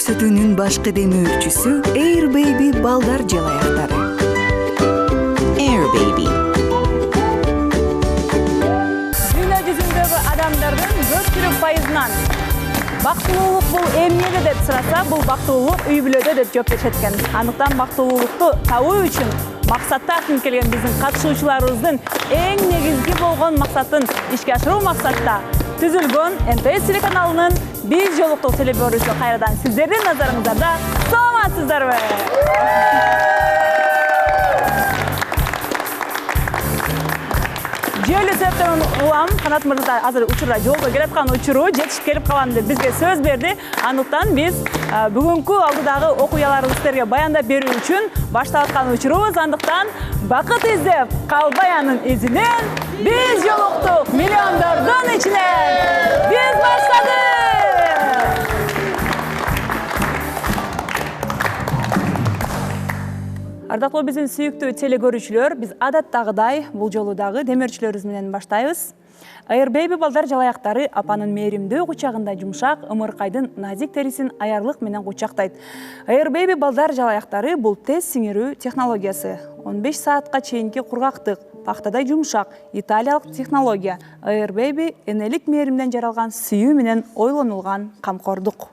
көрсөтүүнүн башкы демөөрчүсү Air Baby балдар жалаяктары. Air Baby. Дүйнө жүзүндөгү адамдардын 4%-нан бактылуулук бул эмнеде деп сураса, бул бактылуулук үй бүлөдө деп жооп беришет экен. Андыктан бактылуулукту табуу үчүн максатта артын келген биздин катышуучуларыбыздын эң негизги болгон максатын ишке ашыруу максатта түзүлгөн МТС телеканалынын биз жолуктук телебөрүсү кайрадан сиздердин назарыңыздарда. Саламатсыздарбы? Жөлү сөптөн улам Канат мырза азыр учурда жолдо келаткан учуру жетишип келип калам деп бизге сөз берди. Андыктан биз бүгүнкү алдыдагы окуяларыбызды сиздерге баяндап берүү үчүн баштап аткан учурубуз. Андыктан бакыт издеп калбаянын изинен биз жолуктук миллиондордун ичинен. Биз баштадык. Ардактуу биздин сүйүктүү телекөрүүчүлөр, биз адаттагыдай бул жолу дагы демөөрчүлөрүбүз менен баштайбыз. Air Baby балдар жалаяктары апанын мээримдүү кучагында жумшак, ымыркайдын назик терисин аярлык менен кучактайт. Air Baby балдар жалаяктары бул тез сиңирүү технологиясы. 15 саатка чейинки кургактык, пахтадай жумшак, италиялык технология. Air Baby энелик мээримден жаралган сүйүү менен ойлонулган камкордук.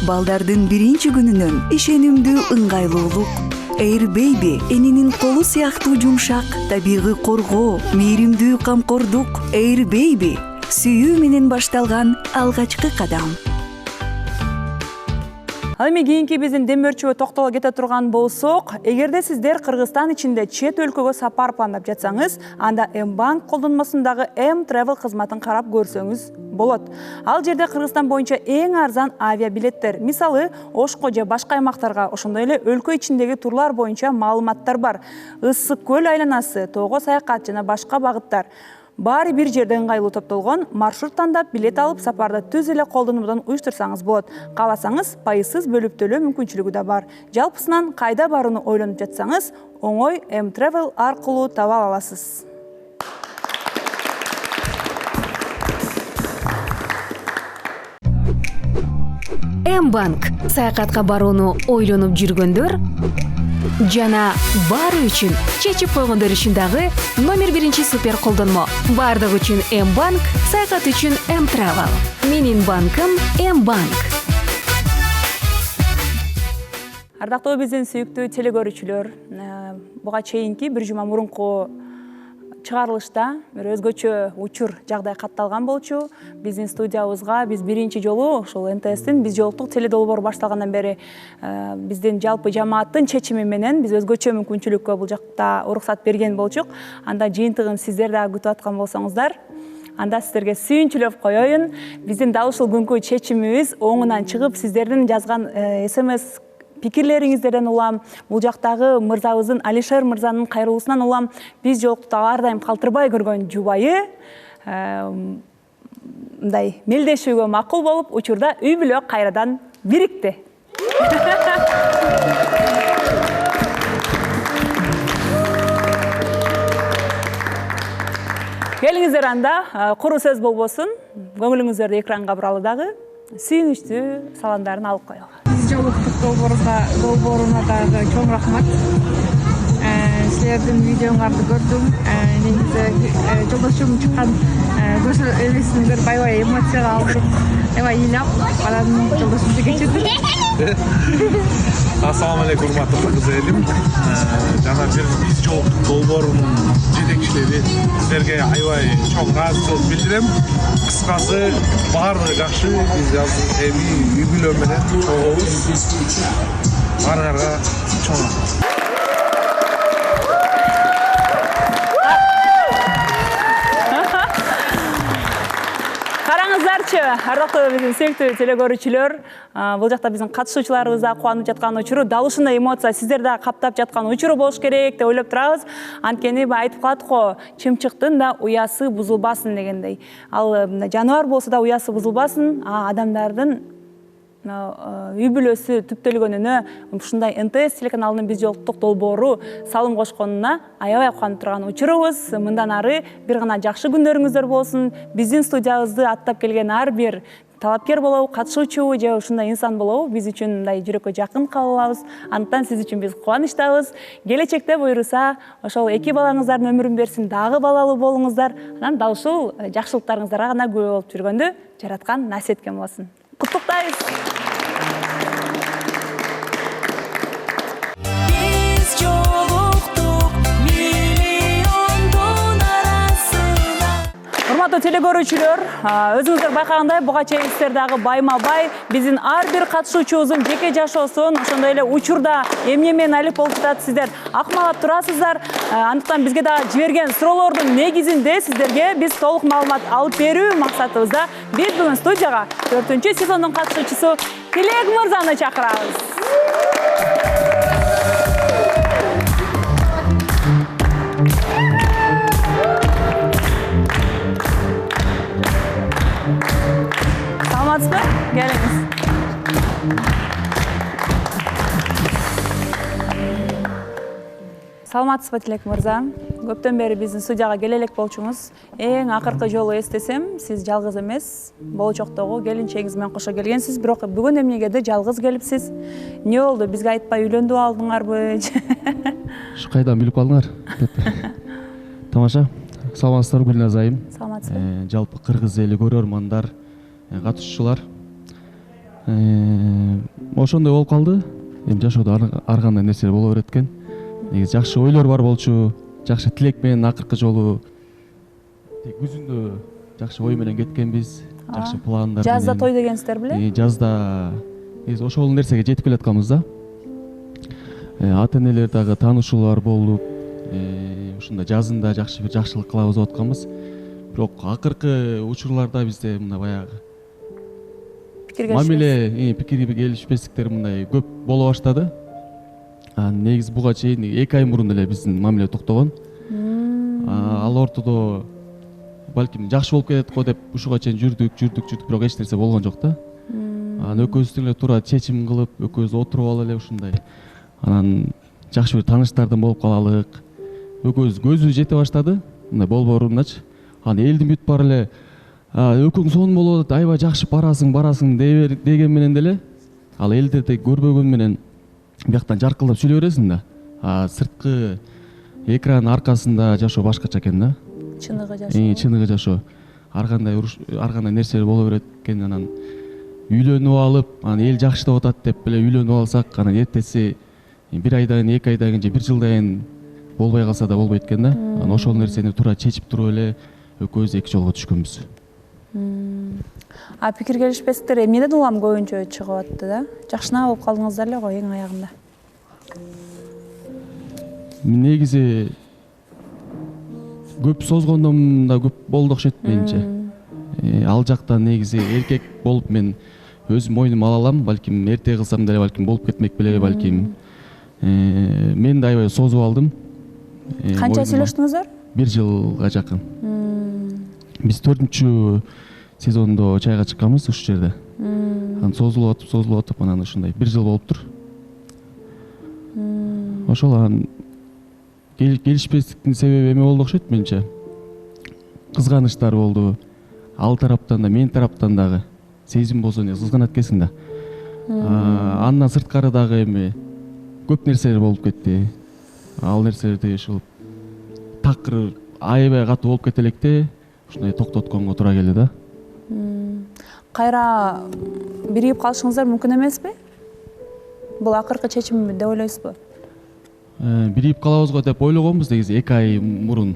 Балдардын биринчи күнүнөн ишенимдүү ыңгайлуулук. Air Baby энинин колу сыяктуу жумшак, табигый коргоо, мээримдүү камкордук. Air Baby сүйүү менен башталган алгачкы кадам. Ал эми кийинки биздин демөөрчүбө токтоло кете турган болсок, эгерде сиздер Кыргызстан ичинде чет өлкөгө сапар пландап жатсаңыз, анда M-Bank колдонмосундагы M-Travel кызматын карап көрсөңүз болот. Ал жерде Кыргызстан боюнча эң арзан авиабилеттер, мисалы Ошко же башка аймактарга, ошондой эле өлкө ичиндеги турлар боюнча маалыматтар бар. Ысык көл айланасы, тоого саякат жана башка багыттар. Баары бир жерде ыңгайлуу топтолгон, маршрут тандап, билет алып, сапарды түз эле колдонуудан уюштурсаңыз болот. Кааласаңыз, пайызсыз бөлүп төлөө мүмкүнчүлүгү да бар. Жалпысынан кайда барууну ойлонуп жатсаңыз, оңой M-Travel аркылуу таба аласыз. M-Bank саякатка барууну ойлонуп жүргөндөр жана баары үчүн чечип койгондор үчүн дагы номер 1 супер колдонмо. Бардык үчүн M-Bank, саякат үчүн M-Travel. Менин банкым M-Bank. Ардактуу биздин сүйүктүү телекөрүүчүлөр, буга чейинки бир жума мурунку чыгарылышта бир өзгөчө учур жагдай катталган болчу. Биздин студиябызга биз биринчи жолу ушул МТСтин биз жолуктук теледолбоору башталгандан бери биздин жалпы жамааттын чечими менен биз өзгөчө мүмкүнчүлүккө бул жакта уруксат берген болчук. Анда жыйынтыгын сиздер дагы күтүп аткан болсоңуздар, анда сиздерге сүйүнчүлөп коеюн. Биздин дал ушул күнкү чечимибиз оңунан чыгып, сиздердин жазган СМС пикирлериңиздерден улам, бул жактагы мырзабыздын Алишер мырзанын кайрылуусунан улам, биз жолуктукта ар дайым калтырбай көргөн жубайы мындай мелдешүүгө макул болуп, учурда үй бүлө кайрадан бирикти. Келиңиздер анда, куру сөз болбосун, көңүлүңүздөрдү экранга буралы дагы сүйүнүчтүү саламдарын алып коелу. Жолуктук долбооруна дагы чоң рахмат. Силердин видеоңарды көрдүм. Негизи жолдошум чыккан көз эбесин көрүп аябай эмоцияга алдырып, аябай ыйлап, анан жолдошумду кечирдим. Ассаламу алейкум, урматтуу кыз элим. Жана биз жолуктук долбоорунун жетекчилери силерге аябай чоң ыраазычылык билдирем. Кыскасы баары жакшы, биз азыр эми үй бүлө менен чогуубуз. Баарыңарга чоң рахмат. Караңыздарчы, ардактуу биздин сүйүктүү телекөрүүчүлөр, бул жакта биздин катышуучуларыбыз да кубанып жаткан учуру, дал ушундай эмоция сиздер да каптап жаткан учуру болуш керек деп ойлоп турабыз. Анткени айтып калат го, чымчыктын да уясы бузулбасын дегендей. Ал жаныбар болсо да уясы бузулбасын, адамдардын үй бүлөсү түптөлгөнүнө ушундай НТС телеканалынын биз жолуктук долбоору салым кошконуна аябай кубанып турган учурубуз. Мындан ары бир гана жакшы күндөрүңүздөр болсун. Биздин студиябызды аттап келген ар бир талапкер болобу, катышуучу же ушундай инсан болобу биз үчүн мындай жүрөккө жакын кабыл алабыз. Андыктан сиз үчүн биз кубанычтабыз. Келечекте буйруса, ошол 2 балаңыздардын өмүрүн берсин, дагы балалуу болуңуздар. Анан дал ушул жакшылыктарыңыздарга гана күбө болуп жүргөндү жараткан насип эткен болсун. Куттуктайбыз. Урматтуу телекөрүүчүлөр, өзүңүздөр байкагандай буга чейин сиздер дагы байма-бай биздин ар бир катышуучубуздун жеке жашоосун, ошондой эле учурда эмне менен алып болуп жатат сиздер акмалап турасыздар. Андыктан бизге дагы жиберген суроолордун негизинде сиздерге биз толук маалымат алып берүү максатыбызда биз бүгүн студияга 4-сезондун катышуучусу Тилек мырзаны чакырабыз. Саламатсызбы? Келиңиз. Саламатсызбы, Тилек мырза? Көптөн бери биздин студияга келе элек болчуңуз. Эң акыркы жолу эстесем, сиз жалгыз эмес, болочоктогу келинчегиңиз менен кошо келгенсиз, бирок бүгүн эмнегеdir жалгыз келипсиз? Эмне болду? Бизге айтпай үйлөндүп алдыңарбы? Ушу кайдан билип калдыңар? Тамаша. Саламатсыздарбы, Гүлназ айым. Саламатсызбы. Жалпы кыргыз эли көрөрмандар, катышуучулар. Ошондой болуп калды. Эми жашоодо ар кандай нерселер боло берет экен. Негизи жакшы ойлор бар болчу, жакшы тилек менен акыркы жолу күзүндө жакшы ой менен кеткенбиз, жакшы пландар менен. Жазда той дегенсиздер беле? Жазда ошол нерсеге жетип келатканбыз да. Ата энелер дагы таанышуулар болуп, ушундай жазында жакшы бир жакшылык кылабыз деп атканбыз. Бирок акыркы учурларда бизде мына баягы мамиле, пикир келишпестиктер мындай көп боло баштады. Негизи буга чейин 2 ай мурун эле биздин мамиле токтогон. Ал ортодо балким жакшы болуп кетет го деп ушуга чейин жүрдүк, бирок эч нерсе болгон жок да. Анан экөөбүздүн эле туура чечим кылып, экөөбүз отуруп алып эле ушундай. Анан жакшы бир тааныштардан болуп калалык. Экөөбүз көзүбүз жете баштады. Мындай болборундачы. Анан элдин бүт баары эле экөөң сонун болуп атат, аябай жакшы барасың деген менен деле ал элдерди көрбөгөн менен бияктан жаркылдап сүйлөй бересиң да. Сырткы экран аркасында жашоо башкача экен да. Чыныгы жашоо. Чыныгы жашоо. Ар кандай нерселер боло берет экен. Анан үйлөнүп алып, анан эл жакшы деп атат деп эле үйлөнүп алсак, анан эртеси 1 айдан, 2 айдан, же 1 жылдан болбой калса да болбойт экен да. Анан ошол нерсени туура чечип туруп эле экөөбүз 2 жолго түшкөнбүз. Пикир келишпестиктер эмнеден улам көбүнчө чыгып атты да? Жакшына болуп калдыңыздар эле го эң аягында. Негизи көп созгондон да көп болду окшойт менимче. Ал жактан негизи эркек болуп мен өзүм мойнума ала алам, балким эрте кылсам деле балким болуп кетмек беле, балким. Мен да аябай созуп алдым. Канча сүйлөштүңүздөр? 1 жылга жакын. Биз 4-сезондо чайга чыкканбыз ушул жерде. Анан созулуп атып, анан ушундай 1 жыл болуптур. Ошол анан келишпестиктин себеби эме болду окшойт менимче. Кызганыштар болду. Ал тараптан да, мен тараптан дагы. Сезим болсо не кызганат экенсиң да. Андан сырткары дагы эме көп нерселер болуп кетти. Ал нерселерди ушул такыр аябай катуу болуп кете электе ушундай токтотконго туура келди да. Кайра биригип калышыңыздар мүмкүн эмеспи? Бул акыркы чечим деп ойлойсузбу? Биригип калабызго деп ойлогонбуз негизи 2 ай мурун.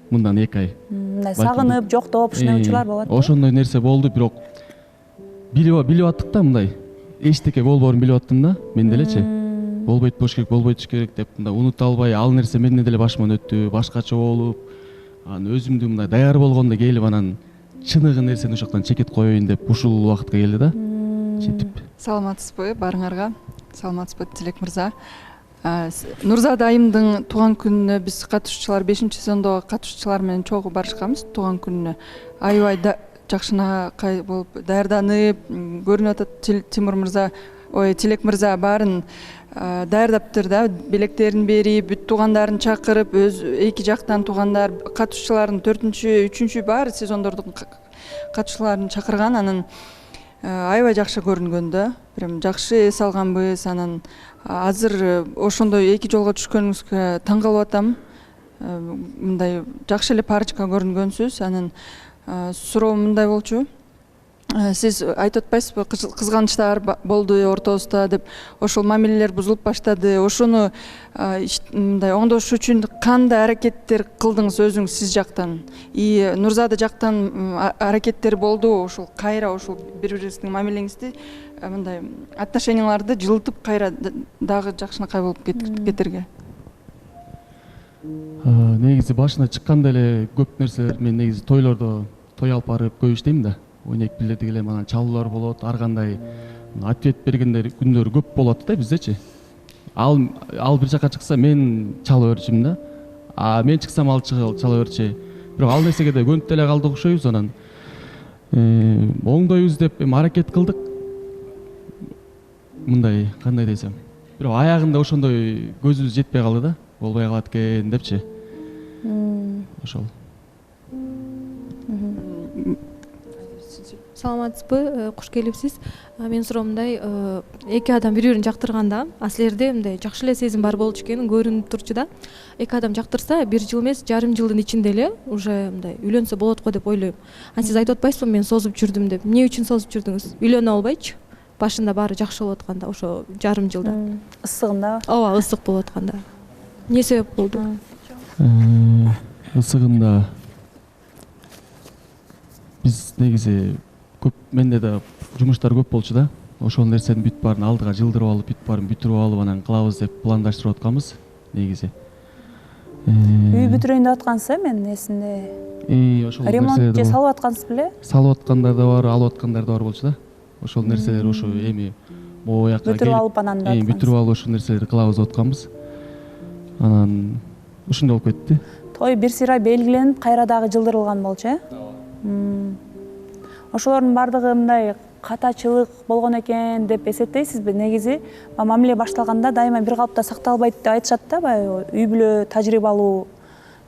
Мындан 2 ай. Мындай сагынып, жоктоп ушундай учурлар болот. Ошондой нерсе болду, бирок билип аттык да мындай. Эчтеке болбоорун билип аттым да, мен делечи. Болбойт керек деп мындай унута албай, ал нерсе менден деле башыман өттү, башкача болуп, анан өзүмдү мындай даяр болгондо келип анан чыныгы нерсени ошоктон чекет коеюн деп ушул убакытка келди да. Жетип. Саламатсызбы баарыңарга? Саламатсызбы, Тилек мырза? Нурзада айымдын тууган күнүнө биз катышуучулар 5-сезондогу катышуучулар менен чогуу барышканбыз тууган күнүнө. Аябай жакшынакай болуп даярданып көрүнүп атат. Тимур мырза, Тилек мырза баарын даярдаптыр да, белектерин берип, бүт туугандарын чакырып, өз эки жактан туугандар катышчыларын 4-чү, 3-чү баары сезондордун катышчыларын чакырган. Анан аябай жакшы көрүнгөн да. Прям жакшы эс алганбыз. Анан азыр ошондой эки жолго түшкөнүңүзгө таң калып атам. Мындай жакшы эле парочка көрүнгөнсүз. Анан суроом мындай болчу. Сиз айтып атпайсызбы, кызганычтар болду ортобузда деп, ошол мамилелер бузулуп баштады. Ошону мындай оңдош үчүн кандай аракеттер кылдыңыз өзүңүз сиз жактан? И Нурзада жактан аракеттер болду, ошол кайра ошол бири-бириңиздин мамилеңизди, мындай отношенияларды жылытып кайра дагы жакшынакай болуп кетерге? Негизи башына чыкканда эле көп нерселер, мен негизи тойлордо той алып барып көп иштейм да. Ойнек билдик эле, анан чалуулар болот, ар кандай ответ бергендер күндөр көп болот да биздечи. Ал бир жака чыкса мен чала берчимин да. Мен чыксам ал чала берчи. Бирок ал нерсеге да көнүп деле калдык окшойбуз. Анан оңдойбуз деп аракет кылдык. Мындай кандай десем, бирок аягында ошондой көзүбүз жетпей калды да. Болбой калат экен депчи. Ошол. Саламатсызбы, куш келипсиз. Мен суроом мындай, эки адам бири-бирин жактырганда, аслерде мындай жакшы эле сезим бар болчу экени көрүнүп турчу да. Эки адам жактырса, 1 жыл эмес, жарым жылдын ичинде эле уже мындай үйлөнсө болот го деп ойлойм. Сиз айтып атпайсызбы, мен созуп жүрдүм деп. Эмне үчүн созуп жүрдүңүз? Үйлөнө албайчы? Башында баары жакшы болуп атканда, ошо жарым жылда. Ысыгында? Ооба, ысык болуп атканда. Эмне себеп болду? Ысыгында биз негизи көп, менде да жумуштар көп болчу да. Ошол нерсени бүт баарын алдыга жылдырып алып, бүт баарын бүтүрүп алып, анан кылабыз деп пландаштырып атканбыз негизи. Үй бүтүрөйүн деп аткансыз, мен эсимде. Ошол ремонт же салып аткансыз беле? Салып аткандар да бар, алып аткандар да бар болчу да. Ошол нерселер ошо эми могу жака бүтүрүп алып анан да. Бүтүрүп алып ошол нерселерди кылабыз деп атканбыз. Анан ушундай болуп кетти. Той бир сыйра белгиленип, кайра дагы жылдырылган болчу, э? Ошолордун бардыгы мындай катачылык болгон экен деп эсептейсизби? Негизи мамиле башталганда дайыма бир калыпта сакталбайт деп айтышат да, баягы үй бүлө тажрыйбалуу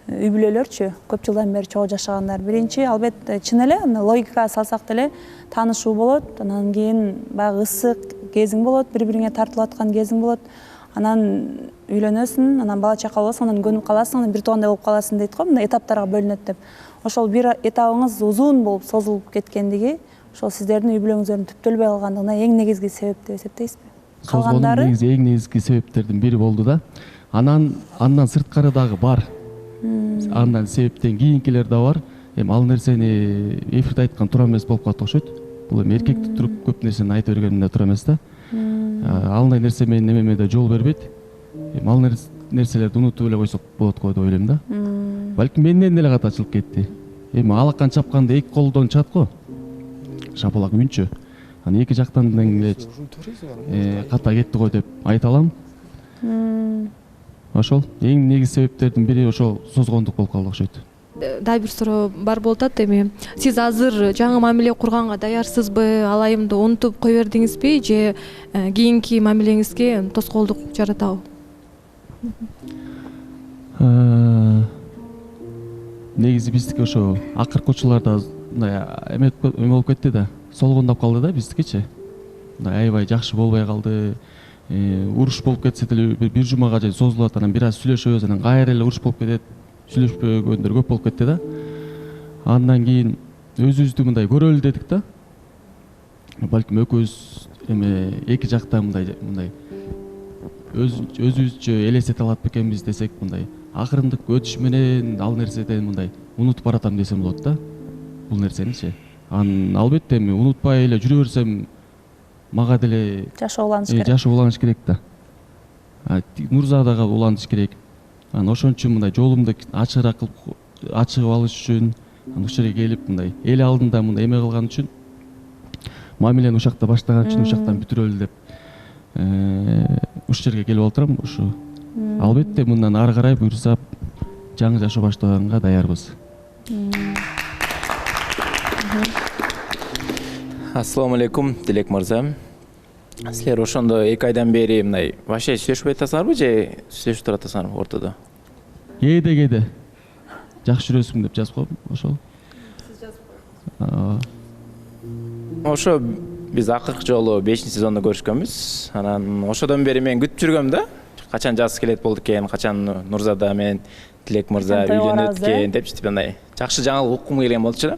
үй бүлөлөрчү, көп жылдан бери чогуу жашагандар. Биринчи, албетте, чын эле логикага салсак деле таанышуу болот, анан кийин баягы ысык кезиң болот, бири-бириңе тартылып аткан кезиң болот. Анан үйлөнөсүң, анан бала чака болосуң, анан көнүп каласың, анан бир туугандай болуп каласың дейт го, мындай этаптарга бөлүнөт деп. Ошол бир этабыңыз узун болуп созулуп кеткендиги, ошол сиздердин үй бүлөңүздөрдүн түптөлбөй калгандыгына эң негизги себеп деп эсептейсизби? Калгандары негизи эң негизги себептердин бири болду да. Андан сырткары дагы бар. Андан себептен кийинкилер да бар. Эми ал нерсени эфирде айткан туура эмес болуп калат окшойт. Бул эми эркекти туруп көп нерсени айта бергеним да туура эмес да. Алындай нерсе менин эмеме да жол бербейт. Эми ал нерселерди унутуп эле койсок болот го деп ойлойм да. Балким менден деле катачылык кетти. Эми алакан чапканда эки колдон чат го. Шапалак үнчү. Анан эки жактан деле ката кетти го деп айта алам. Ошол эң негизги себептердин бири ошол созгондук болуп калды окшойт. Дагы бир суроо бар болуп атат. Эми сиз азыр жаңы мамиле курганга даярсызбы? Алайымды унутуп кой бердиңизби же кийинки мамилеңизге тоскоолдук жаратабы? Негизи биздики ошо акыркы учурларда мындай эме болуп кетти да, солгондоп калды да биздикичи. Мындай аябай жакшы болбой калды. Уруш болуп кетсе деле бир жумага чейин созулат, анан бир аз сүйлөшөбүз, анан кайра эле уруш болуп кетет. Сүйлөшпөгөндөр көп болуп кетти да. Андан кийин өзүбүздү мындай көрөлү дедик да. Балким экөөбүз эме эки жакта мындай өзүбүзчө элестете алат бекенбиз десек, мындай акырындык өтүш менен ал нерседен мындай унутуп баратам десем болот да. Бул нерсеничи. Анан албетте эми унутпай эле жүрө берсем мага деле жашоо уланыш керек. Жашоо уланыш керек да. Нурзадага уланыш керек. Анан ошон үчүн мындай жолумду ачыгыраак кылып, ачыгып алыш үчүн, ушул жерге келип мындай эл алдында мындай эме кылган үчүн, мамилени ушакта баштаган үчүн ушактан бүтүрөлү деп ушул жерге келип отурам. Ушу албетте мындан ары карай буюрса жаңы жашоо баштаганга даярбыз. Ассаламу алейкум, Тилек мырза. Силер ошондо 2 айдан бери мындай вообще сүйлөшпөй атасыңарбы же сүйлөшүп туруп атасыңарбы ортодо? кээде жакшы жүрөсүң деп жазып коем ошол. Ошо биз акыркы жолу 5-сезондо көрүшкөнбүз. Анан ошодон бери мен күтүп жүргөм да. Качан жаз келет болду экен, качан Нурзада мен Тилек мырза үйлөнөт экен депчи, тип андай жакшы жаңылык уккум келген болчу да.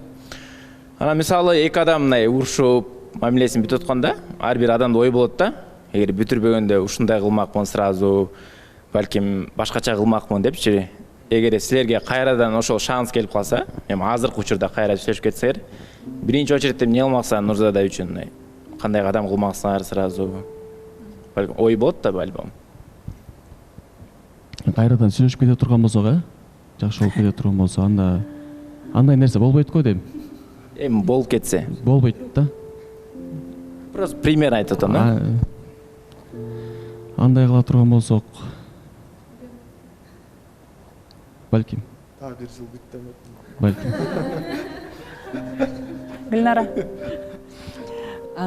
Анан мисалы 2 адам мындай урушуп, мамилесин бүтүп атканда, ар бир адамда ой болот да. Эгер бүтүрбөгөндө ушундай кылмакмын сразу, балким башкача кылмакмын депчи. Эгер силерге кайрадан ошол шанс келип калса, эми азыркы учурда кайра сүйлөшүп кетсеңер, биринчи очередте эмне кылмаксыңар Нурзада үчүн? Кандай кадам кылмаксыңар сразу? Ой болот да албам. Кайрадан сүйлөшүп кете турган болсок, жакшы болуп кете турган болсо, андай нерсе болбойт го дейм. Эми болуп кетсе. Болбойт да. Просто пример айтып атам да. Андай кыла турган болсок, балким. Та 1 жыл бүттүм. Балким. Гүлнара.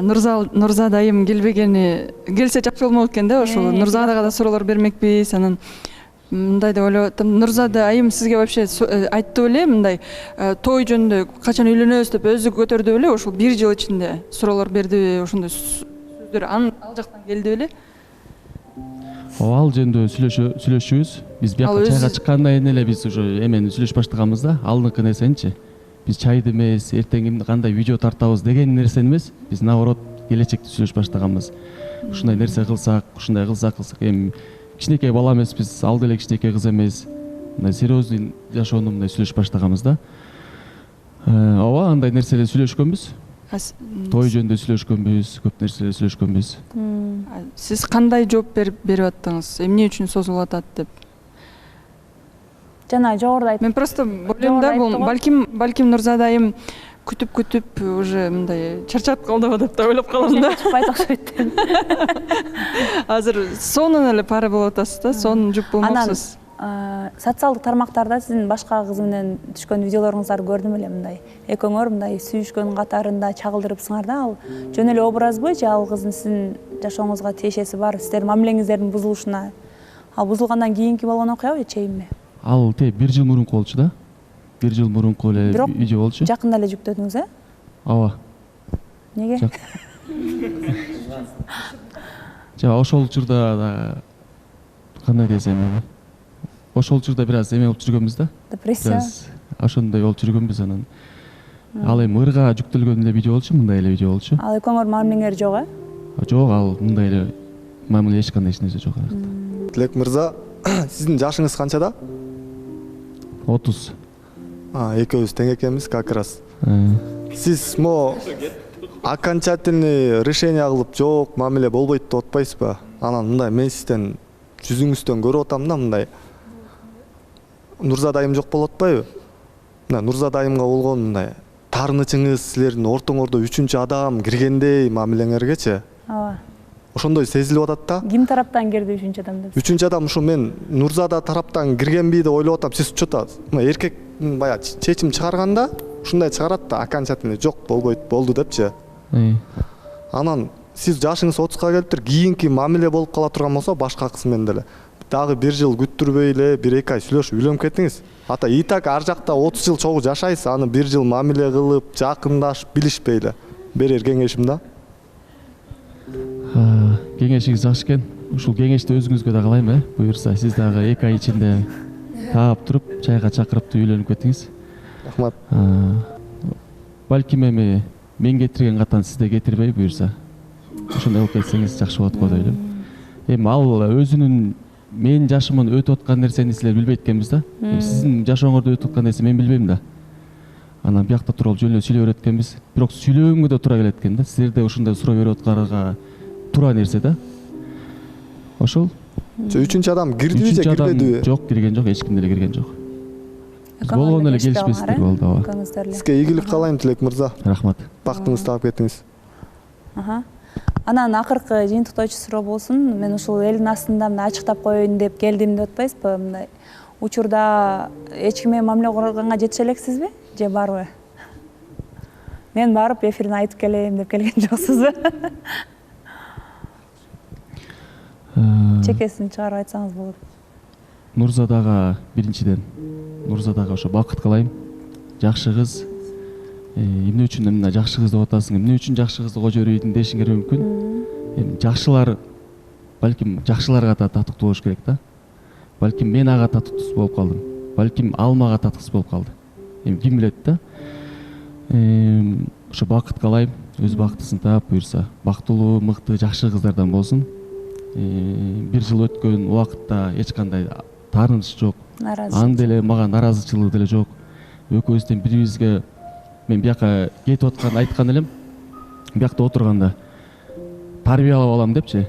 Нурзада айым келсе жакшы болмок экен да, ошол Нурзадага да суроолор бермекпиз. Анан мындай деп ойлоп атам, Нурзада айым сизге вообще айтты беле, мындай той жөнүндө качан үйлөнөбүз деп өзү көтөрдү беле, ошол 1 жыл ичинде суроолор бердиби, ошондой сөздөр ал жактан келди беле? Ал жөнүндө сүйлөшүбүз. Биз бияка чайга чыккандан эле биз уже эмени сүйлөшүп баштаганбыз да. Алдыңкы нерсеничи. Биз чайды эмес, эртең эмне кандай видео тартабыз деген нерсени эмес, биз наоборот келечекти сүйлөшүп баштаганбыз. Ушундай нерсе кылсак, ушундай кылсак, эми кичинекей бала эмеспиз, ал деле кичинекей кыз эмес. Мындай серьезный жашоону мындай сүйлөшүп баштаганбыз да. Ооба, андай нерселер сүйлөшкөнбүз. Той жөнүндө сүйлөшкөнбүз, көп нерселер сүйлөшкөнбүз. Сиз кандай жооп берип аттыңыз? Эмне үчүн созулуп атат деп? Жана жогоруда айттым. Мен просто ойлойм да, бул балким Нурзада айым күтүп уже мындай чарчап калдыбы деп да ойлоп калам да. Чыкпайт окшойт. Азыр сонун эле пара болуп атасыз да, сонун жуп болмоксуз. Социалдык тармактарда сиздин башка кыз менен түшкөн видеолоруңуздарды көрдүм эле, мындай экөөңөр мындай сүйүшкөн катарында чагылдырыпсыңар да. Ал жөн эле образбы же ал кыздын сиздин жашооңузга тиешеси бар, сиздердин мамилеңиздердин бузулушуна? Ал бузулгандан кийинки болгон окуябы, чейинби? Ал 1 жыл мурунку болчу да. 1 жыл мурунку эле видео болчу. Жакында эле жүктөдүңүз, Ооба. Неге? Ошол учурда да кандай десем эми. Ошол учурда бир аз эме болуп жүргөнбүз да. Депрессия. Ошондой болуп жүргөнбүз анан. Ал эми ырга жүктөлгөн эле видео болчу, мындай эле видео болчу. Ал экөөңөр мамилеңер жок, Жок, ал мындай эле мамиле эч кандай нерсе жок. Тилек мырза, сиздин жашыңыз канчада? 30. Экөөбүз тең экенбиз, как раз. Сиз окончательный решение кылып, жок, мамиле болбойт деп атпайсызбы? Анан мындай мен сизден жүзүңүздөн көрүп атам да, мындай Нурзада айым жок болуп атпайбы? Мына Нурзада айымга болгон мындай таарынычыңыз, силердин ортоңордо 3-чү адам киргендей мамилеңергечи. Ооба. Ошондой сезилип атат да. Ким тараптан кирди 3-чү адам деп? 3-чү адам ушу мен Нурзада тараптан киргенби деп ойлоп атам. Сиз чота эркек баягы чечим чыгарганда ушундай чыгарат да, окончательный жок болбойт, болду депчи. Анан сиз жашыңыз 30га келиптир, кийинки мамиле болуп кала турган болсо башка кыз менен деле дагы 1 жыл күттүрбөй эле 1-2 ай сүйлөшүп үйлөнүп кетиңиз. Ата и так ар жакта 30 жыл чогуу жашайсыз, аны 1 жыл мамиле кылып, жакындашып, билишпей эле. Берер кеңешим да. Кеңешиңиз жакшы экен. Ушул кеңешти өзүңүзгө да кылайм, буюрса сиз дагы 2 ай ичинде таап туруп, чайга чакырып үйлөнүп кетиңиз. Рахмат. Балким эми мен кетирген катан сизде кетирбей, буюрса ошондой болуп кетсеңиз жакшы болот го деп ойлойм. Эми ал өзүнүн менин жашымын өтүп аткан нерсени силер билбейт экенбиз да. Сиздин жашооңордо өтүп аткан нерсе мен билбейм да. Анан биякта туруп жөн эле сүйлөп берет экенбиз. Бирок сүйлөгөнгө да туура келет экен да. Силерде ушундай суроо берип атканга туура нерсе да. Ошол. 3-чү адам кирдиби же кирбедиби? Жок, кирген жок, эч ким деле кирген жок. Болгон эле келишпестик болду, ооба. Сизге ийгилик каалайм, Тилек мырза. Рахмат. Бактыңызды таап кетиңиз. Анан акыркы жыйынтыктоочу суроо болсун. Мен ушул элдин астында мына ачыктап коеюн деп келдим деп атпайсызбы? Мындай учурда эч кимге мамиле кылганга жетише элексизби же барбы? мен барып эфирин айтып келейин деп келген жоксузбу? Чекесин чыгарып айтсаңыз болот. Нурзадага биринчиден Нурзадага ошо бакыт каалайм. Жакшы кыз. Эмне үчүн мына жакшы кыз деп атасың? Эмне үчүн жакшы кызды кое бербейдиң дешиңер мүмкүн. Эми жакшылар балким жакшыларга да татыктуу болуш керек да. Балким мен ага татыктуу болуп калдым. Балким ал мага татыктуу болуп калды. Эми ким билет да? Ошо бакыт каалайм. Өз бактысын таап буйрса, бактылуу, мыкты, жакшы кыздардан болсун. 1 жыл өткөн убакытта эч кандай таарыныш жок. Аң деле мага наразычылык деле жок. Экөөбүздөн бири-бирибизге мен бияка кетип аткан айткан элем. Биякта отурганда тарбиялап алам депчи.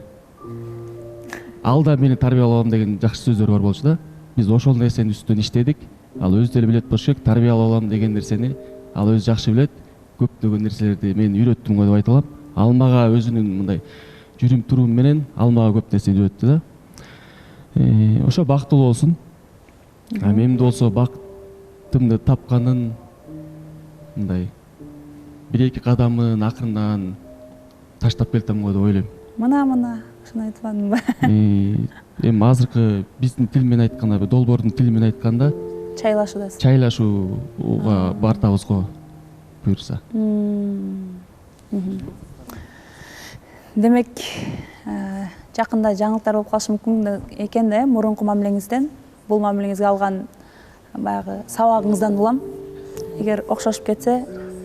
Ал да мени тарбиялап алам деген жакшы сөздөр бар болчу да. Биз ошол нерсенин үстүнөн иштедик. Ал өзү деле билет болуш керек, тарбиялап алам деген нерсени ал өзү жакшы билет. Көптөгөн нерселерди мен үйрөттүм го деп айта алам. Ал мага өзүнүн мындай жүрүм турум менен ал мага көп нерсени үйрөттү да. Ошо бактылуу болсун. Мен болсо бактымды тапканын мындай 1-2 кадамын акырындан таштап келтем го деп ойлойм. Мына ушуну айтпадымбы? Эми азыркы биздин тил менен айтканда, долбоордун тили менен айтканда Чайлашуудасыз. Чайлашууга бартабыз го буйрса. Демек, жакында жаңылыктар болуп калышы мүмкүн экен да, мурунку мамилеңизден, бул мамилеңизге алган баягы сабагыңыздан улам. Эгер окшошуп кетсе,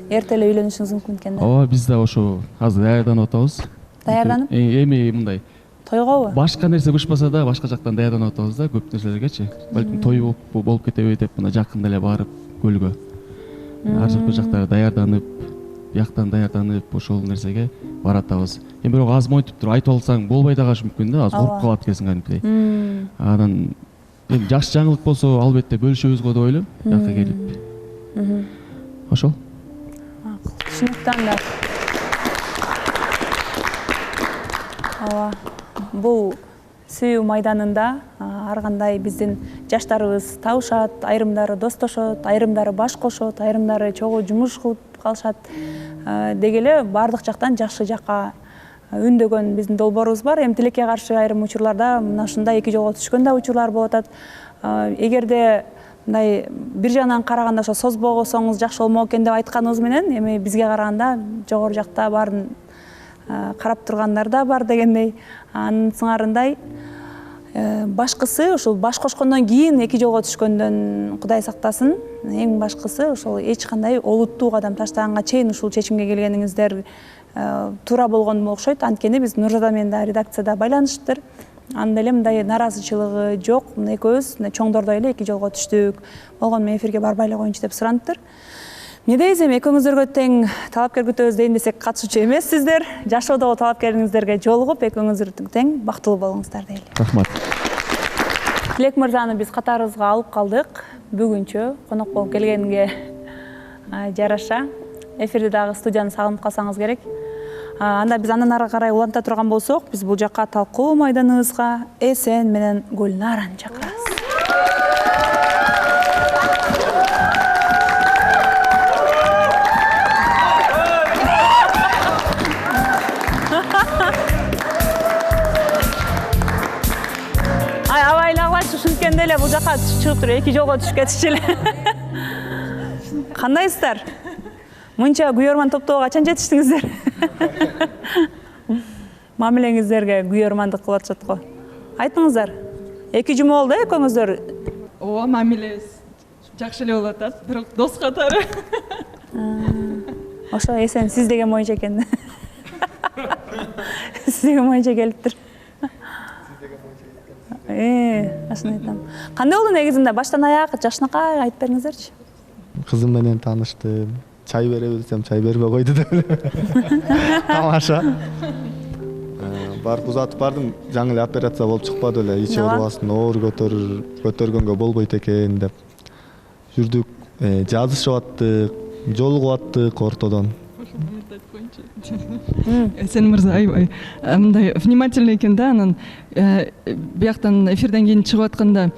эрте эле үйлөнүшүңүз мүмкүн экен да. Ооба, биз да ошо азыр даярданып атабыз. Даярданып? Эми мындай тойгобу? Башка нерсе күчпаса да, башка жактан даярданып атабыз да, көп нерселергечи. Балким той болуп кетеби деп мына жакында эле барып көлгө. Ар жак бир жактары даярданып, бияктан даярданып ошол нерсеге баратабыз. Эми бирок аз монтип туруп айтып алсаң болбой да калышы мүмкүн да, аз куруп калат экенсиң кантип. Анан эми жакшы жаңылык болсо албетте бөлүшөбүз го деп ойлойм, жакка келип. Ошол. Түшүнүктүү анда. Ооба. Бул сүйүү майданында ар кандай биздин жаштарыбыз табышат, айрымдары достошот, айрымдары баш кошот, айрымдары чогуу жумуш кылып калышат. Деги эле бардык жактан жакшы жакка үндөгөн биздин долбоорубуз бар. Эми тилекке каршы айрым учурларда мына ушундай эки жолго түшкөн да учурлар болуп атат. Эгерде мындай бир жагынан караганда ошо созбогосоңуз жакшы болмок экен деп айтканыбыз менен, эми бизге караганда жогору жакта баарын карап тургандар да бар дегендей. Анын сыңарындай башкысы ушул баш кошкондон кийин эки жолго түшкөндөн Кудай сактасын. Эң башкысы ошол эч кандай олуттуу кадам таштаганга чейин ушул чечимге келгениңиздер туура болгон окшойт. Анткени биз Нурзада менен да редакцияда байланыштыр. Анда эле мындай наразычылыгы жок. Экөөбүз чоңдордой эле эки жолго түштүк. Болгону эфирге барбай эле коеюнчу деп сураныптыр. Эмне дейсиз, экөөңүздөргө тең талапкер күтөбүз дейин десек катышуучу эмессиздер. Жашоодогу талапкериңиздерге жолугуп, экөөңүздөр тең бактылуу болуңуздар дейли. Рахмат. Тилек мырзаны биз катарыбызга алып калдык. Бүгүнчө конок болуп келгенге жараша эфирде дагы студияны сагынып калсаңыз керек. Анда биз андан ары карай уланта турган болсок, биз бул жакка талкуу майданыбызга Эсен менен Гүлнараны чакырабыз. Ушинткенде эле бул жака чыгып туруп эки жолго түшүп кетишчү эле. Кандайсыздар? Мынча күйөрман топтобо качан жетиштиңиздер? Мамилеңиздерге күйөрмандык кылып атышат го. Айтыңыздар. 2 жума болду экөөңүздөр. Ооба, мамилебиз жакшы эле болуп атат, бирок дос катары. Ошо Эсен сиз деген боюнча экен. Сиз деген боюнча келиптир. Ашын айтам. Кандай болду негизинде баштан аяк жакшынакай айтып бериңиздерчи. Кызым менен тааныштым. Чай беребиз десем, чай бербей койду деп. Тамаша. Барып узатып бардым, жаңы эле операция болуп чыкпады эле. Ичи оорубасын, оор көтөргөнгө болбойт экен деп. Жүрдүк, жазышып аттык, жолугуп аттык ортодон. Эсен мырза аябай мындай внимательный экен да, анан бияктан эфирден кийин чыгып атканда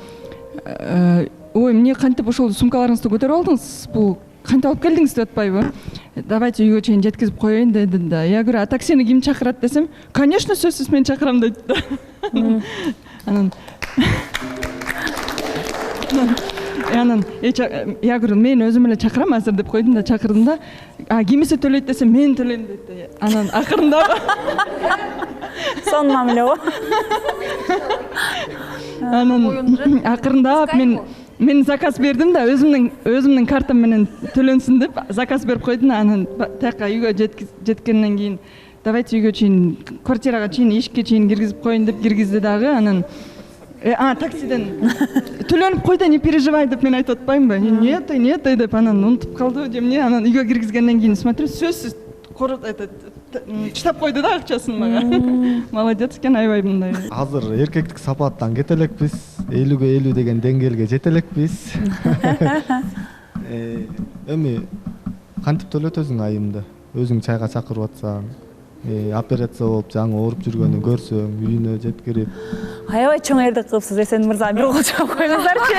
ой, эмне кантип ошол сумкаларыңызды көтөрүп алдыңыз? Бул кантип алып келдиңиз деп атпайбы? давайте үйгө чейин жеткизип коеюн деди да. Я говорю, а таксини ким чакырат десем, конечно, сөзсүз мен чакырам дейт да. Анан я говорю, мен өзүм эле чакырам азыр деп койдум да, чакырдым да. А кимиси төлөйт десем, мен төлөйм дейт да. Анан акырында сонун мамиле го. Анан акырындап мен заказ бердим да, өзүмдүн картам менен төлөнсүн деп заказ берип койдум. Анан тияка үйгө жеткенден кийин давайте үйгө чейин, квартирага чейин, эшикке чейин киргизип коеюн деп киргизди дагы. Анан таксиден төлөнүп кой да, не переживай деп мен айтып атпаймынбы? Нет деп анан унутуп калды же эмне. Анан үйгө киргизгенден кийин смотрю, сөзсүз чытап койду да акчасын мага. Молодец экен, аябай мындай. Азыр эркектик сапаттан кете элекпиз, 50-ге 50 деген деңгээлге жете элекпиз. Эми кантип төлөтөсүң айымды? Өзүң чайга чакырып атсаң, операция болуп жаңы ооруп жүргөнү көрсөң, үйүнө жеткирип. Аябай чоң эрдик кылыпсыз, Эсен мырза, бир кол чыгып коюңуздарчы.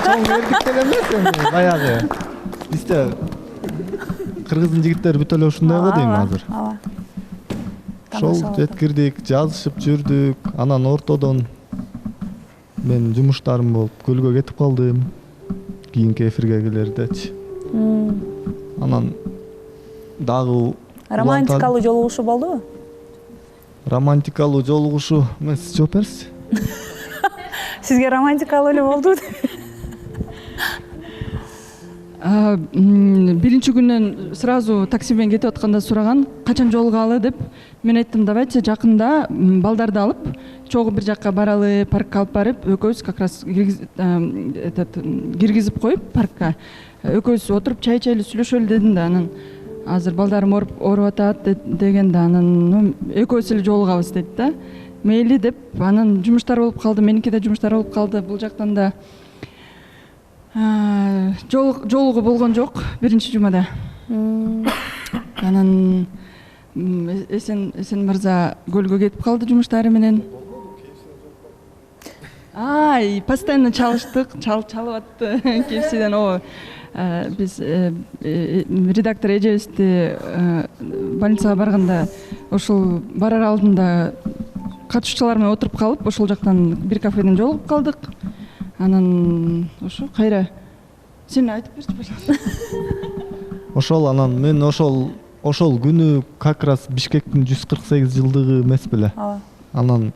Чоң эрдик деген эмес, баягы. Бизде кыргыздын жигиттери бүт эле ушундай го дейм азыр. Ошол жеткирдик, жазышып жүрдүк. Анан ортодон мен жумуштарым болуп көлгө кетип калдым. Кийинки эфирге келердечи. Анан дагы романтикалуу жолугушуу болдубу? Романтикалуу жолугушуу, мен сиз жооп берсиз. Сизге романтикалуу эле болду. Биринчи күнүнөн сразу такси менен кетип атканда сураган, качан жолугалы деп. Мен айттым, давайте жакында балдарды алып, чогуу бир жакка баралы, паркка алып барып, экөөбүз как раз киргизип коюп паркка. Экөөбүз отуруп чай ичели, сүйлөшөлү дедим да. Анан азыр балдарым ооруп атат деген да. Анан экөөбүз эле жолугабыз дейт да. Мейли деп, анан жумуштар болуп калды, меники да жумуштар болуп калды. Бул жактан да жолугуу болгон жок биринчи жумада. Анан Эсен мырза көлгө кетип калды жумуштары менен. Постоянно чалыштык, чалып атты KFC-ден. Биз редактор эжебизди больницага барганда ошол барар алдында катышуучулар менен отуруп калып, ошол жактан бир кафеден жолугуп калдык. Анан ошо кайра сен айтып берчи, пожалуйста. Ошол анан мен ошол күнү как раз Бишкектин 148 жылдыгы эмес беле. Анан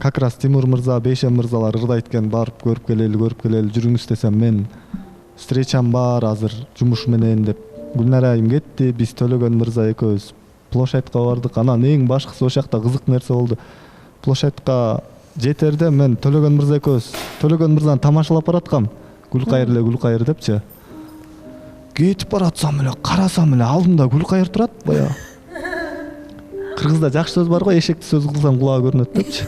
как раз Тимур мырза, Бейшен мырзалар ырдайт экен, барып көрүп келели жүрүңүз десем, мен встречам бар азыр жумуш менен деп. Гүлнара айым кетти, биз Төлөгөн мырза экөөбүз площадька бардык. Анан эң башкысы ошол жакта кызык нерсе болду. Площадька жетерде мен Төлөгөн мырза экөөбүз Төлөгөн мырзаны тамашалап бараткам. Гүлкайыр депчи. Кетип баратсам эле, карасам эле алдымда Гүлкайыр турат, баягы. Кыргызда жакшы сөз бар го, эшекти сөз кылсаң кулагы көрүнөт депчи.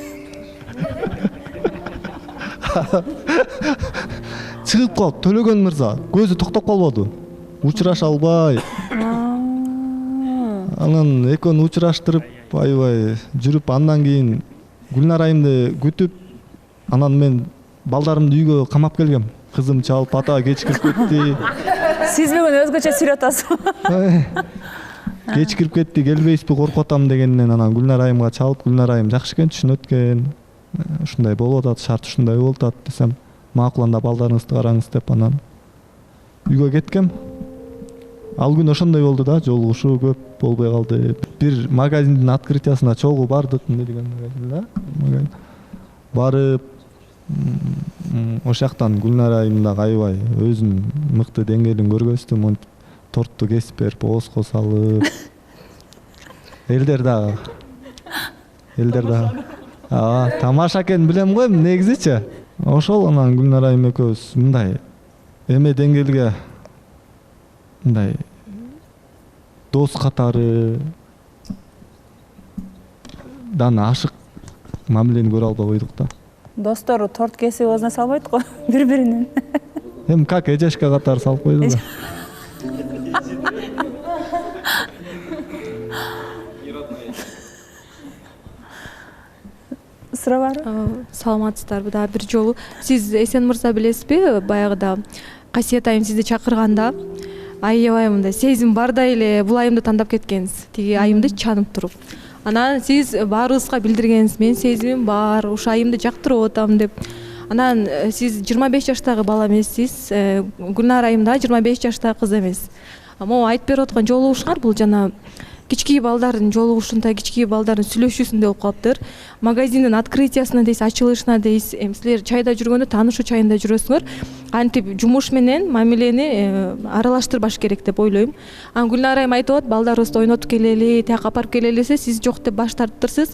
Чыгып калып Төлөгөн мырза көзү токтоп калбаду. Учураша албай. Анан экөөнү учураштырып, аябай жүрүп, андан кийин Гүлнара айымды күтүп, анан мен балдарымды үйгө камап келгем. Кызым чалып атага кечкирип кетти. Сиз бүгүн өзгөчө сүрөт атасыз. Кечкирип кетти, келбейсизби, коркуп атам дегенден анан Гүлнара айымга чалып, Гүлнара айым жакшы экен, түшүнөт экен. Ушундай болуп атат, шарт ушундай болуп атат десем, макул анда балдарыңызды караңыз деп анан үйгө кеткем. Ал күн ошондой болду да, жолугушуу көп болбой калды. Бир магазиндин открытиясына чогуу бардык, эмне деген магазин да? Барып, ошол жактан Гүлнара айым дагы аябай өзүнүн мыкты деңгээлин көргөздү. Монтип торту кесип берип, оозго салып. Элдер дагы. Тамаша экенин билем го, эми негизичи. Ошол анан Гүлнара айым экөөбүз мындай эме деңгээлге мындай дос катары дан ашык мамилени көрө албай койдук да. Достору торт кесип өзүнө салбайт го, бири-биринин. Эми как эжешке катары салып койду да. Сыра бар? Саламатсыздарбы? Да, бир жолу сиз Эсен мырза билесизби, баягыда Касиет айым сизди чакырганда аябай мындай сезим бардай эле бул айымды тандап кеткенсиз, тиги айымды чанып туруп. Анан сиз баарыбызга билдиргенсиз, мен сезимим бар, ушу айымды жактырып атам деп. Анан сиз 25 жаштагы бала эмессиз, Гүлнар айым да 25 жаштагы кыз эмес. Могу айтып берип аткан жолугушуңар бул жана кички балдардын жолугушунда, кички балдардын сүйлөшүүсүндө болуп калыптыр. Магазиндин открытиясына дейсиз, ачылышына дейсиз, силер чайда жүргөндө таанышуу чайында жүрөсүңөр. Антип жумуш менен мамилени аралаштырбаш керек деп ойлойм. Гүлнар айым айтып атат, балдарыбызды ойнотуп келели, тияка апарып келели десе, сиз жок деп баш тарттырсыз.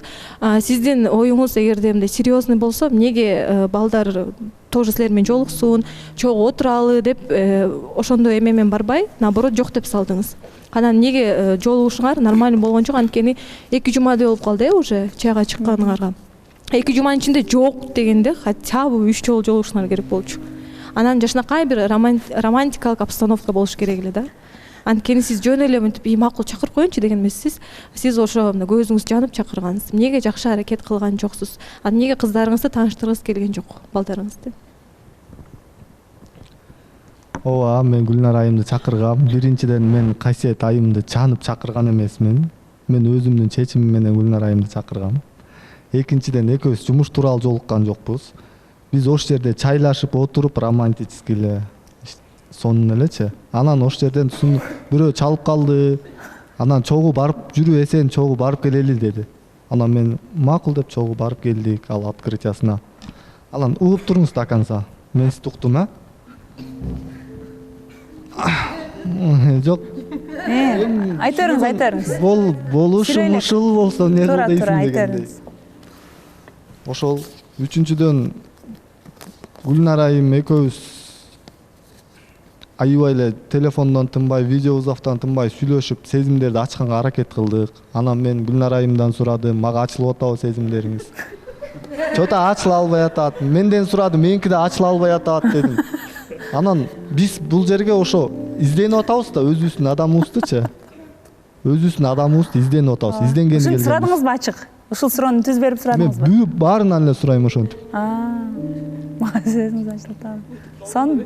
Сиздин оюңуз эгерде мындай серьезный болсо, эмнеге балдар тоже силер менен жолуксун, чогуу отуралы деп ошондой эмемен барбай, наоборот жок деп салдыңыз. Анан эмнеге жолугушуңар нормальный болгон жок, анткени 2 жумадай болуп калды уже чайга чыкканыңарга. 2 жуманын ичинде жок дегенде хотя бы 3 жолу жолугушуңар керек болчу. Анан жашынакай бир романтикалык обстановка болуш керек эле да. Анткени сиз жөн эле мынтип макул чакырып коеюнчу деген эмессиз. Сиз ошо көзүңүз жанып чакыргансыз. Эмнеге жакшы аракет кылган жоксуз? Эмнеге кыздарыңызды тааныштыргыңыз келген жок, балдарыңызды? Ооба, мен Гүлнар айымды чакыргам. Биринчиден мен Кайсет айымды чанып чакырган эмесмин. Мен өзүмдүн чечимим менен Гүлнар айымды чакыргам. Экинчиден экөөбүз жумуш тууралуу жолуккан жокпуз. Биз ош жерде чайлашып отуруп романтический эле сонун элечи. Анан ош жерден бирөө чалып калды. Анан чогуу барып жүрү эсен, чогуу барып келели деди. Анан мен макул деп чогуу барып келдик ал открытиясына. Анан угуп туруңуз до конца. Мен сизди уктум, а? Жок. Айта бериңиз. Болушу ушул болсо эмне дейсиң дегендей. Ошол үчүнчүдөн Гүлнар айым экөөбүз аябай эле телефондон тынбай, видеовызовдон тынбай сүйлөшүп, сезимдерди ачканга аракет кылдык. Анан мен Гүлнар айымдан сурадым, мага ачылып атабы сезимдериңиз? Чота ачыла албай атат. Менден сурады, меники да ачыла албай атат дедим. Анан биз бул жерге ошо изденип атабыз да, өзүбүздүн адамыбыздычы. Өзүбүздүн адамыбызды изденип атабыз. Изденгени келген. Ушул сурадыңызбы ачык? Ушул суроону түз берип сурадыңызбы? Мен баарынан эле сурайм ошентип. Мага сөзүңүз ачылып. Сон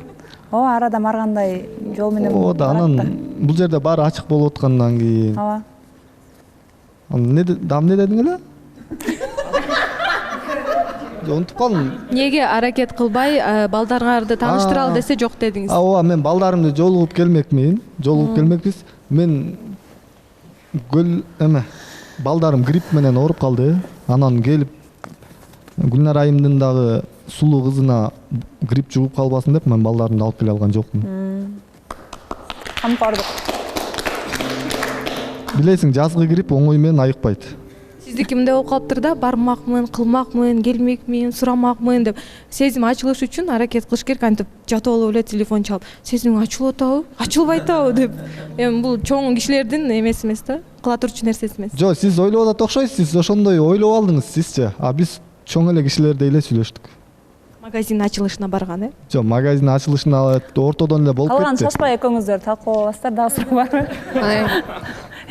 ар адам ар кандай жол менен болот. Анан бул жерде баары ачык болуп аткандан кийин. Ооба. Эмне дедиң эле? Унутуп калдым. Неге аракет кылбай балдарыңарды тааныштыралы десе жок дедиңиз? Ооба, мен балдарымды жолугуп келмекмин. Келмекпиз. Мен балдарым грипп менен ооруп калды. Анан келип Гүлнар айымдын дагы сулуу кызына грипп жугуп калбасын деп мен балдарымды алып келе алган жокмун. Камкордук. Билесиң, жазгы грипп оңой менен айыкпайт. Сиздики мындай болуп калыптыр да, бармакмын, кылмакмын, келмекмин, сурамакмын деп сезим ачылыш үчүн аракет кылыш керек. Антип жатып алып эле телефон чалып, сезимиң ачылып атабы, ачылбай атабы деп. Эми бул чоң кишилердин эмеси эмес да, кыла турчу нерсеси эмес. Жок, сиз ойлоп атат окшойсуз, сиз ошондой ойлоп алдыңыз сизчи. Биз чоң эле кишилердей эле сүйлөштүк. Магазин ачылышына барган, Жок, магазин ачылышына ортодон эле болуп кетти. Калган шашпай экөөңүздөр талкуулабасыздар, дагы суроо барбы?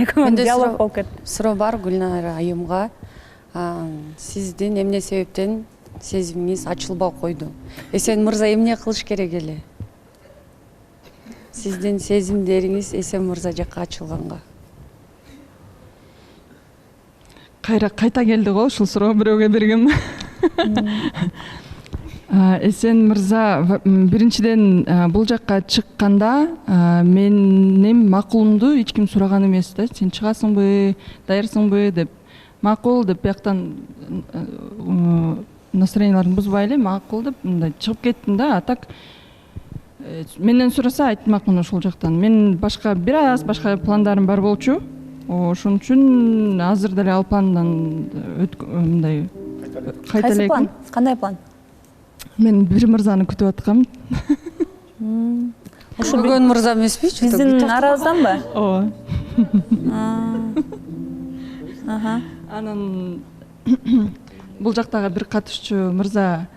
Экөөңүз диалог болуп кетти. Суроо бар Гүлнар айымга. Сиздин эмне себептен сезимиңиз ачылбай койду? Эсен мырза эмне кылыш керек эле? Сиздин сезимдериңиз Эсен мырза жакка ачылганга. Кайта келди го, ушул суроо бирөөгө бергем. Эсен мырза биринчиден бул жакка чыкканда менин макулумду эч ким сураган эмес да. Сен чыгасыңбы, даярсыңбы деп. Макул деп бияктан настроенияларын бузбай эле макул деп мындай чыгып кеттим да. А так менден сураса айтмакмын ошол жактан. Мен башка башка пландарым бар болчу. Ошон үчүн азыр деле ал пландан мындай кайта элек. Кайсы план? Кандай план? Мен бир мырзаны күтүп аткам. Бүгөн мырза эмеспи? Биздин арабызданбы? Ооба. Анан бул жактагы бир катышчу мырза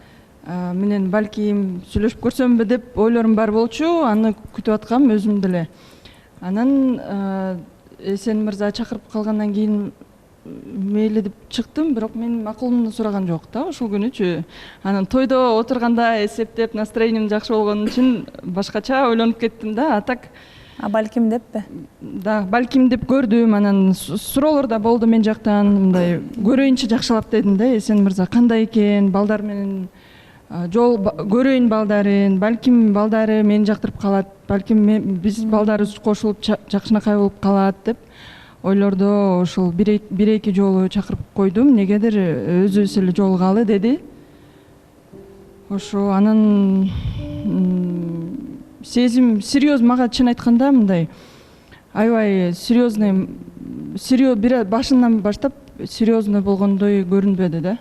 менен балким сүйлөшүп көрсөмбү деп ойлорум бар болчу. Аны күтүп аткам өзүм деле. Анан Эсен мырза чакырып калгандан кийин мейли деп чыктым, бирок мен макулумду сураган жок да ошол күнүчү. Анан тойдо отурганда эсептеп настроением жакшы болгон үчүн башкача ойлонуп кеттим да. А так Балким деппи? Да, балким деп көрдүм, анан суроолор да болду мен жактан, мындай көрөйүнчү жакшылап дедим да, Эсен мырза кандай экен, балдар менен жол көрөйүн балдарын, балким балдары мени жактырып калат, балким биз балдарыбыз кошулуп жакшынакай болуп калат деп ойлордо ошол бир эки жолу чакырып койдум, негедир өзүбүз эле жолугалы деди. Ошо анан сезим серьезно, мага чын айтканда мындай аябай серьезный башынан баштап серьезный болгондой көрүнбөдү да.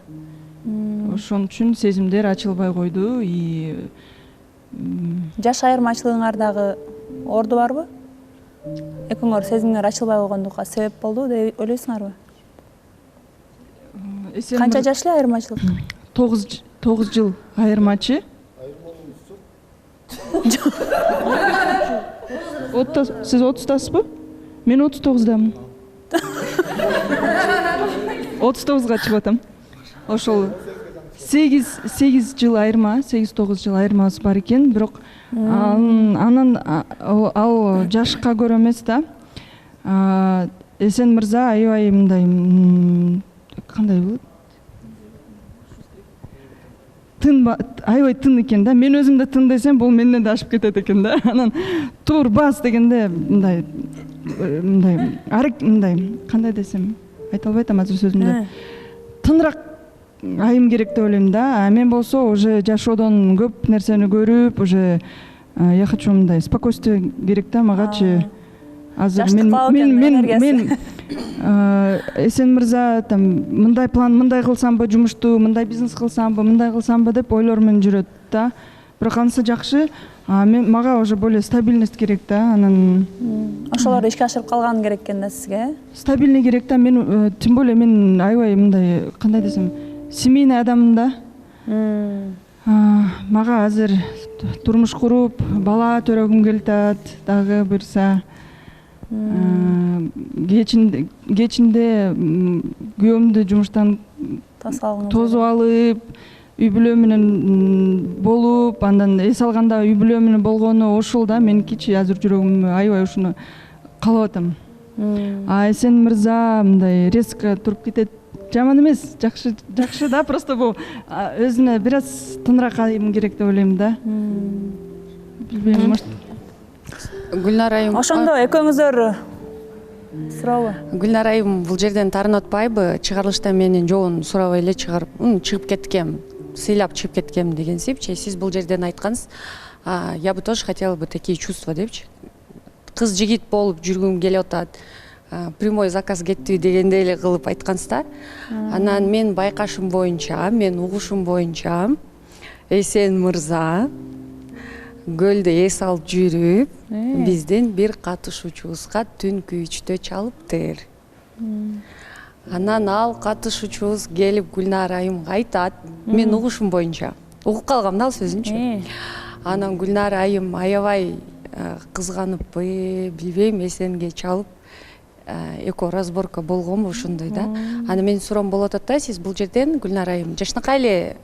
Ошон үчүн сезимдер ачылбай койду. И жаш айырмачылыгыңардагы орду барбы? Экөөңөр сезимдер ачылбай койгондукка себеп болду деп ойлойсуңарбы? Канча жаш эле айырмачылык? 9 жыл айырмачы. Сиз 30-дасызбы? Мен 39-дамын. 39-га чыгып атам. Ошол 8 жыл айырма, 8-9 жыл айырмабыз бар экен, бирок анан ал жашка көрө эмес да. Эсен мырза аябай мындай кандай болот? Аябай тын экен да. Мен өзүм да тын десем, бул менден да ашып кетет экен да. Анан тур бас дегенде мындай кандай десем, айта албай атам азыр сөзүмдү. Тыныраак айым керек деп ойлойм да. Мен болсо уже жашоодон көп нерсени көрүп, уже я хочу мындай спокойствие керек да магачы. Азыр мен Эсен мырза там мындай план, мындай кылсамбы жумушту, мындай бизнес кылсамбы, мындай кылсамбы деп ойлор менен жүрөт да. Бирок анысы жакшы. Мага уже более стабильность керек да. Анан ошолор ишке ашырып калган керек экен да сизге? Стабильный керек да. Мен тем более мен аябай мындай кандай десем, семейный адаммын да. Мага азыр турмуш куруп, бала төрөгүм келатат, дагы бирса кечинде күйөөмдү жумуштан тосуп алып, үй бүлө менен болуп, андан эс алганда үй бүлө менен болгону ошол да меникичи азыр жүрөгүм аябай ушуну каалап атам. Эсен мырза мындай резко туруп кетет. Жаман эмес, жакшы да, просто бул өзүнө бир аз тыныраак айым керек деп ойлойм да. Билбейм, может Гүлнар айым. Ошондо экөөңүздөр сурообу? Гүлнар айым бул жерден таарынып атпайбы? Чыгарылышта менин жообун сурабай эле чыгып кеткем, сыйлап чыгып кеткем дегенсипчи. Сиз бул жерден айткансыз, я бы тоже хотела бы такие чувства депчи. Кыз жигит болуп жүргүм келип атат. Прямой заказ кетти дегендей эле кылып айткансыз да. Анан мен байкашым боюнча, мен угушум боюнча Эсен мырза көлдө эс алып жүрүп, биздин бир катышуучубузга түнкү 3-тө чалыптыр. Анан ал катышуучубуз келип Гүлнар айымга айтат, мен угушум боюнча. Угуп калгам да ал сөзүнчү. Анан Гүлнар айым аябай кызганыппы, билбейм, Эсенге чалып, эко разборка болгонбу ошондой да. Анан менин суроом болуп атат да, сиз бул жерден Гүлнар айым жашынакай эле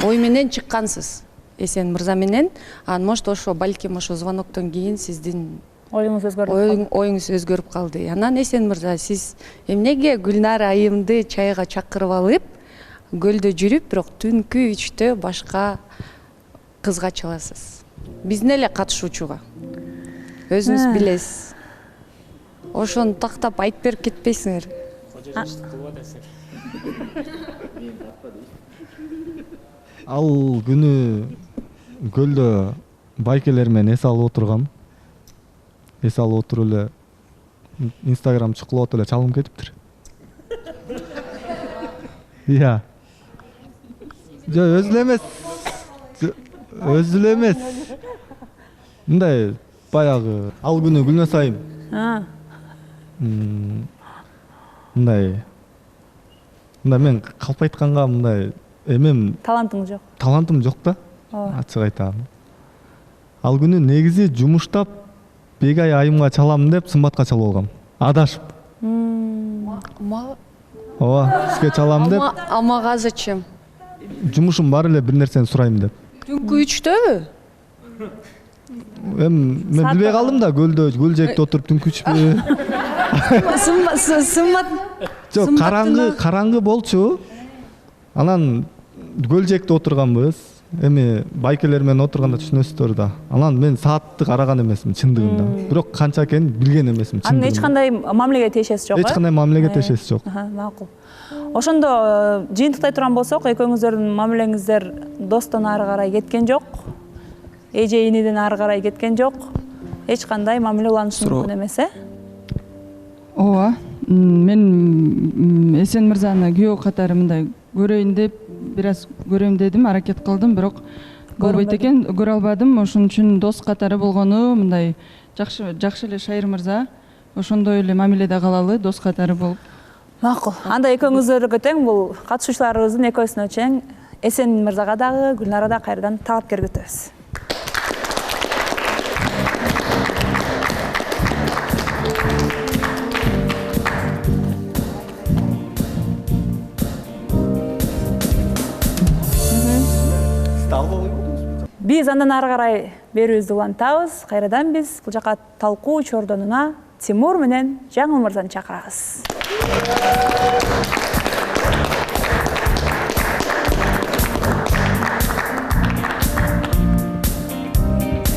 ой менен чыккансыз. Эсен мырза менен, может ошо балким ошо звоноктон кийин сиздин оюңуз өзгөрүп калды. Анан Эсен мырза, сиз эмнеге Гүлнар айымды чайга чакырып алып, көлдө жүрүп, бирок түнкү 3-тө башка кызга чаласыз? Биздин эле катышуучуга. Өзүңүз билесиз. Ошону тактап айтып берип кетпейсиңер. Ал күнү көлдө байкелер менен эс алып отургам. Эс алып отуруп эле Instagram чукулуп эле чалым кетиптир. Иә. Өзү эле эмес. Мындай баягы ал күнү Гүлнас айым. Мындай мен калп айтканга мындай эмем талантым жок да. Ачык айтам. Ал күнү негизи жумуштап Бегай айымга чалам деп Сымбатка чалып алгам. Адашып. Ооба, сизге чалам деп. Мага зачем? Жумушум бар эле, бир нерсени сурайм деп. Түнкү 3-төбү? Эми мен билбей калдым да, көл жээгде отуруп түнкүчпү. Сыммат. Жок, караңгы болчу. Анан көл жээгде отурганбыз. Эми байкелер менен отурганда түшүнөсүздөр да. Анан мен саатты караган эмесмин чындыгында. Бирок канча экенин билген эмесмин чындыгында. Анын эч кандай мамилеге тиешеси жок. Эч кандай мамилеге тиешеси жок. Макул. Ошондо жыйынтыктай турган болсок, экөөңүздөрдүн мамилеңиздер достон ары карай кеткен жок. Эже иниден ары карай кеткен жок. Эч кандай мамиле уланышы мүмкүн эмес, ооба. Мен Эсен мырзаны күйөө катары мындай көрөйүн деп бир аз көрөйүн дедим, аракет кылдым, бирок болбойт экен, көрө албадым. Ошон үчүн дос катары болгону мындай жакшы эле Шайыр мырза. Ошондой эле мамиледе калалы, дос катары болуп. Макул. Анда экөөңүздөргө тең, бул катышуучуларыбыздын экөөсүнө чейин Эсен мырзага дагы, Гүлнара да кайрадан талапкер күтөбүз. Биз андан ары карай берүүбүздү улантабыз. Кайрадан биз бул жака талкуу чордонуна Тимур менен Жаңыл мырзаны чакырабыз.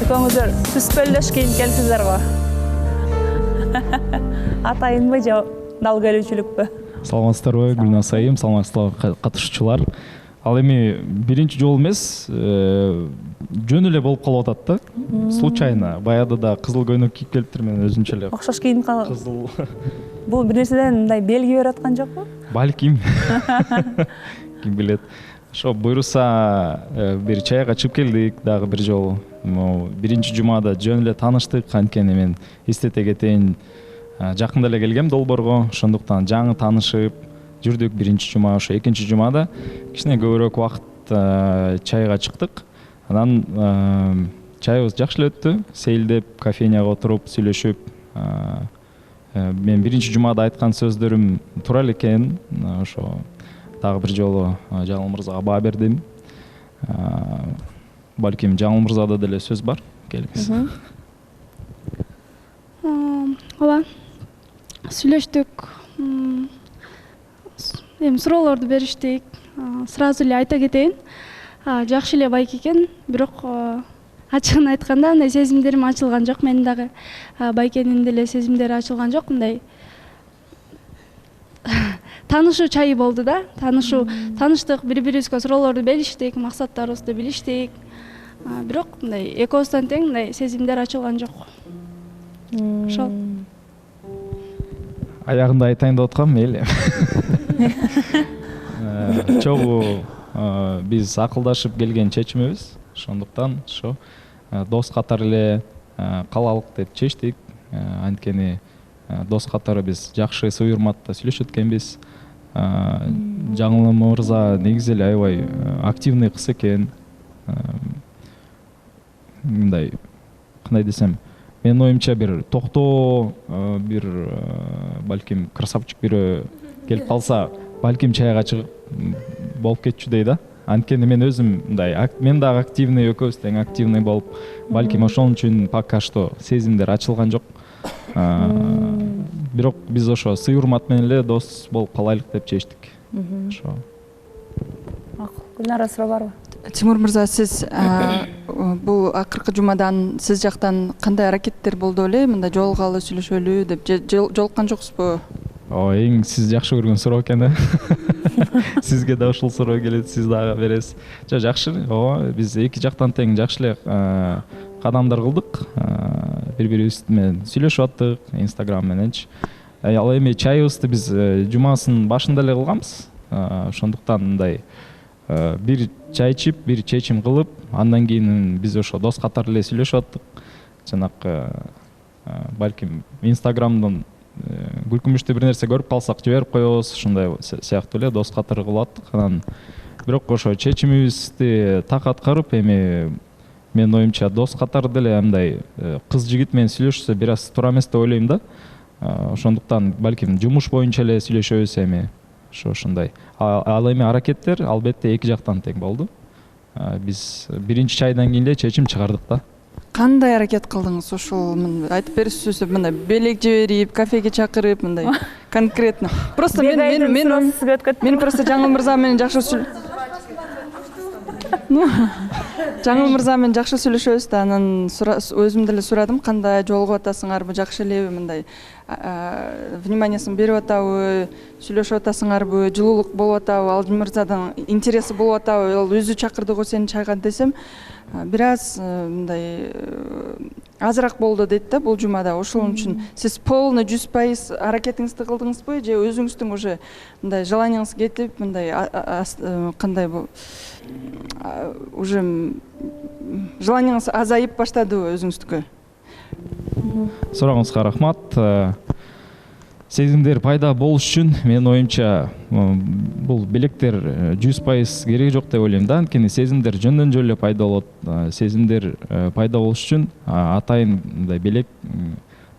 Экөөңүздөр түспөлдөш кийинип келсиздерби? Атайынбы же дал келүүчүлүкпү? Саламатсыздарбы, Гүлнара Сайым, саламатсыздарбы катышуучулар. Ал эми биринчи жолу эмес, жөн эле болуп калып атат да. Случайно. Баягы да кызыл көйнөк кийип келиптир, мен өзүнчө эле. Окшош кийинип калып. Кызыл. Бул бир нерседен мындай белги берип аткан жокпу? Балким. Ким билет. Ошо буйруса бир чайга чыгып келдик дагы бир жолу. Биринчи жумада жөн эле тааныштык, анткени мен эстете кетейин, жакында эле келгем Долбоорго, ошондуктан жаңы таанышып жүрдүк биринчи жума. Ошо экинчи жумада кичине көбүрөөк убакыт чайга чыктык. Анан чайыбыз жакшы эле өттү. Сейилдеп, кофейняга отуруп, сүйлөшүп, мен биринчи жумада айткан сөздөрүм туура эле экен. Ошо дагы бир жолу Жаңыл мырзага баа бердим. Балким Жаңыл мырзада деле сөз бар. Келиңиз. Ооба. Сүйлөштүк. Эми суроолорду бериштик. Сразу эле айта кетейин. Жакшы эле байке экен, бирок ачыгын айтканда мындай сезимдерим ачылган жок. Менин дагы байкенин деле сезимдери ачылган жок. Мындай таанышуу чайы болду да. Тааныштык, бири-бирибизге суроолорду бериштик, максаттарыбызды билиштик. Бирок мындай экөөбүздөн тең мындай сезимдер ачылган жок. Ошол. Аягында айтайын деп аткам, мейли. Чогуу биз акылдашып келген чечимибиз. Ошондуктан ошо дос катары эле калалык деп чечтик. Анткени дос катары биз жакшы суюрматта сүйлөшөт экенбиз. Жаңыл мырза негизи эле аябай активный кыз экен. Мындай кандай десем, менин оюмча бир токтоо, бир балким красавчик бирөө келип калса, балким чайга чыгып болуп кетчү дейт да. Анткени мен өзүм мындай, мен дагы активный, экөөбүз тең активный болуп, балким ошон үчүн пока что сезимдер ачылган жок. Бирок биз ошо сый-урмат менен эле дос болуп калайлык деп чечтик. Ошо. Гүлнара, суроо барбы? Тимур мырза, сиз бул акыркы жумадан сиз жактан кандай аракеттер болду эле? Мындай жолугалы, сүйлөшөлү деп жолуккан жоксузбу? Эң сиз жакшы көргөн суроо экен да. Сизге да ушул суроо келет, сиз дагы бересиз. Жакшы, ооба, биз эки жактан тең жакшы эле кадамдар кылдык. Бири-бирибиз менен сүйлөшүп аттык, Instagram мененчи. Ал эми чайыбызды биз жумасынын башында эле кылганбыз. Ошондуктан мындай бир чай ичип, бир чечим кылып, андан кийин биз ошо дос катары эле сүйлөшүп аттык. Жанакы балким Instagramдан күлкүмүштүү бир нерсе көрүп калсак жиберип коебуз, ушундай сыяктуу эле дос катары кылып аттык. Анан бирок ошо чечимибизди так аткарып, эми менин оюмча дос катары деле мындай кыз жигит менен сүйлөшсө бир аз туура эмес деп ойлойм да. Ошондуктан балким жумуш боюнча эле сүйлөшөбүз эми. Ошондой. Ал эми аракеттер албетте эки жактан тең болду. Биз биринчи чайдан кийин эле чечим чыгардык да. кандай аракет кылдыңыз ушул айтып бересизби, мындай белек жиберип, кафеге чакырып, мындай конкретно? Просто мен просто Жаңыл мырза менен жакшы Жаңыл мырза менен жакшы сүйлөшөбүз да, анан өзүм деле сурадым, кандай жолугуп атасыңарбы, жакшы элеби, мындай вниманиясын берип атабы, сүйлөшүп атасыңарбы, жылуулук болуп атабы, ал мырзадан интереси болуп атабы, ал өзү чакырды го сени чайга десем, бир аз мындай азыраак болду дейт да бул жумада. Ошол үчүн сиз полный 100% аракетиңизди кылдыңызбы, же өзүңүздүн уже мындай желанияңыз кетип, мындай кандай бул уже желанияңыз азайып баштадыбы өзүңүздүкү? Сурооңузга рахмат. Сезимдер пайда болуш үчүн менин оюмча бул белектер 100% кереги жок деп ойлойм да. Анткени сезимдер жөндөн жөн эле пайда болот. Сезимдер пайда болуш үчүн атайын мындай белек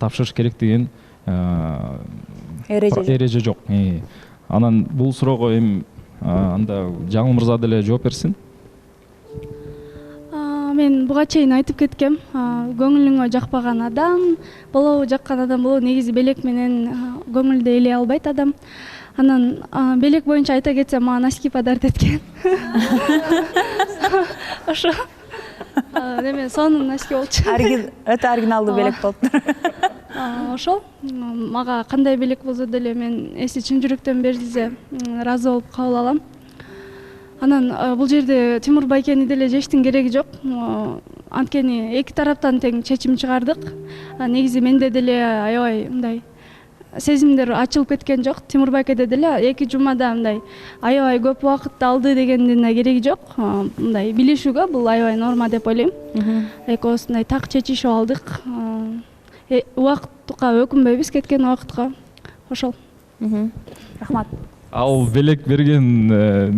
тапшырыш керек деген эреже жок. Анан бул суроого эми анда Жаңыл мырза деле жооп берсин. Мен буга чейин айтып кеткем, көңүлүңө жакпаган адам, болобу жаккан адам болобу, негизи белек менен көңүлдү ээлей албайт адам. Анан белек боюнча айта кетсем, мага носки подарок эткен. Ошо неме сонун носки болчу. Өтө оригиналдуу белек болуптур. Ошол мага кандай белек болсо деле мен эси чын жүрөктөн берилсе ыраазы болуп кабыл алам. Анан бул жерде Тимур байкени деле жештин кереги жок. Анткени эки тараптан тең чечим чыгардык. Негизи менде деле аябай мындай сезимдер ачылып кеткен жок. Тимур байкеде деле эки жумада мындай аябай көп убакытты алды дегендин кереги жок. Мындай билишүүгө бул аябай норма деп ойлойм. Экөөбүз мындай так чечишип алдык. Убакытка өкүнбөйбүз, кеткен убакытка. Ошол. Рахмат. Ал белек берген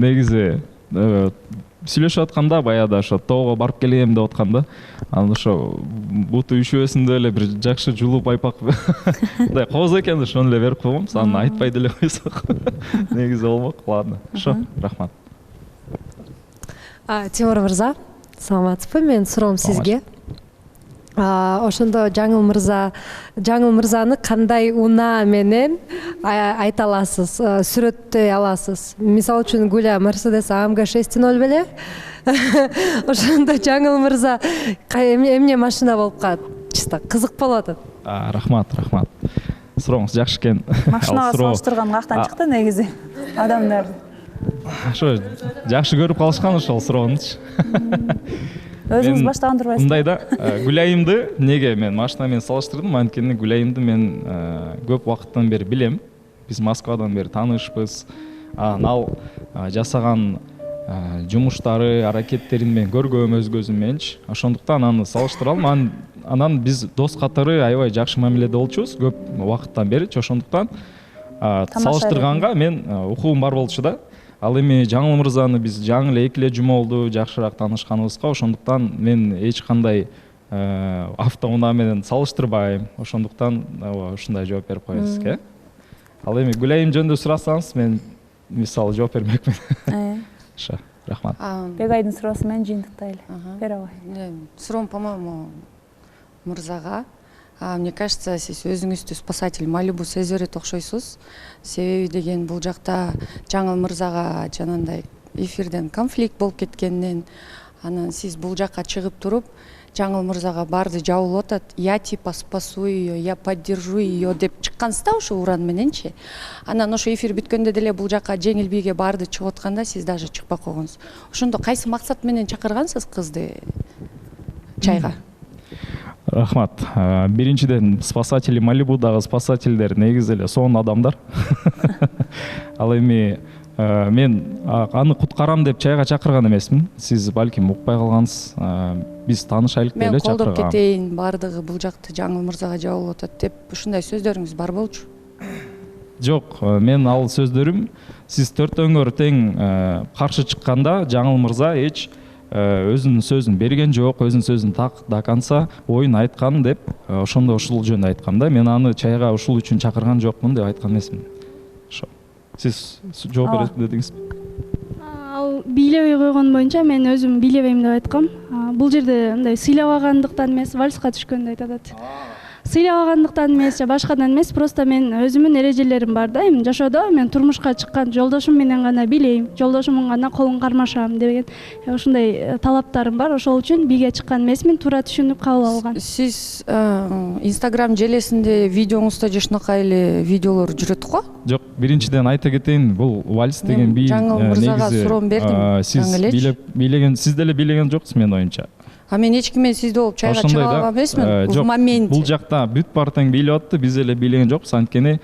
негизи сүйлөшүп атканда баягы ошо тоого барып келем деп атканда, анан ошо буту үшөөсүн деле бир жакшы жулуп айпак мындай кооз экен да, ошону эле берип койгом. Аны айтпай деле койсок негизи болмок. Ладно. Ошо, рахмат. Тимур мырза, саламатсызбы? Менин суроом сизге. Ошондо Жаңыл мырзаны кандай унаа менен айта аласыз, сүрөттөй аласыз? Мисалы үчүн Гуля Mercedes AMG 6.0 беле? Ошондо Жаңыл мырза эмне машина болуп калат? Чисто кызык болуп атат. Рахмат. Сурооңуз жакшы экен. Машинага салыштырган каяктан чыкты негизи? Адамдар ошо жакшы көрүп калышкан ошол суроонучу. Өзүңүз баштаган турбайсызбы? Мындай да, Гуляйымды неге мен машина менен салыштырдым? Анткени Гуляйымды мен көп убакыттан бери билем. Биз Москвадан бери таанышпыз. Ал жасаган жумуштары, аракеттерин мен көргөм өз көзүм мененчи. Ошондуктан аны салыштыралым. Анан биз дос катары аябай жакшы мамиледе болчубуз көп убакыттан бери. Ошондуктан салыштырганга мен укугум бар болчу да. Ал эми Жаңыл мырзаны биз жаңы эле 2 эле жума болду жакшыраак таанышканыбызга, ошондуктан мен эч кандай автоунаа менен салыштырбайм. Ошондуктан ушундай жооп берип коеюн сизге. Ал эми Гуляйым жөнүндө сурасаңыз, мен мисалы жооп бермекмин. Ошо, рахмат. Бегайдын суроосу менен жыйынтыктайлы. Бер абай. Суроом, по-моему, мырзага. Мне кажется, сиз өзүңүздү спасатель Малибу сезерет окшойсуз. Себеби деген бул жакта Жаңыл мырзага жанагындай эфирден конфликт болуп кеткенинен, анан сиз бул жакка чыгып туруп, Жаңыл мырзага барды жабылып атат. Я типа спасу ее, я поддержу ее деп чыккансыз да ошо уран мененчи. Анан ошо эфир бүткөндө деле бул жакка жеңилбийге барды чыгып атканда сиз даже чыкпай койгонсуз. Ошондо кайсы максат менен чакыргансыз кызды чайга? Рахмат. Биринчиден спасатели Малибудагы спасательдер негизи эле сонун адамдар. Ал эми мен аны куткарам деп чайга чакырган эмесмин. Сиз балким укпай калгансыз. Биз таанышайлык деп эле чакыргам. Мен колдоп кетейин, бардыгы бул жакты Жаңыл мырзага жабылып атат деп ушундай сөздөрүңүз бар болчу? Жок, мен ал сөздөрүм сиз төртөөңөр тең каршы чыкканда Жаңыл мырза эч өзүнүн сөзүн берген жок, өзүнүн сөзүн так до конца оюн айткан деп ошондо ушул жөнүндө айткам да. Мен аны чайга ушул үчүн чакырган жокмун деп айткан эмесмин. Ошо. Сиз жооп бересизби дедиңизби? Ал бийлебей койгон боюнча мен өзүм бийлебейм деп айткам. бул жерде мындай сыйлабагандыктан эмес, вальска түшкөндө айтып атат. Сыйлабагандыктан эмес же башкадан эмес, просто мен өзүмдүн эрежелерим бар да, эми жашоодо мен турмушка чыккан жолдошум менен гана билейм, жолдошумдун гана колун кармашам деген ушундай талаптарым бар. Ошол үчүн бийге чыккан эмесмин, туура түшүнүп кабыл алган. Сиз Instagram желесинде видеоңузда жашынакай эле видеолор жүрөт го? Жок, биринчиден айта кетейин, бул вальс деген бий Жаңыл мырзага суроом бердим. Сиз бийлеген, сиз деле бийлеген жоксуз менин оюмча. Мен эч ким сизди болуп чайга чыга алган эмесмин. Жок, моменте. бул жакта бүт бар тең бийлеп атты, биз эле бийлеген жокпуз. Анткени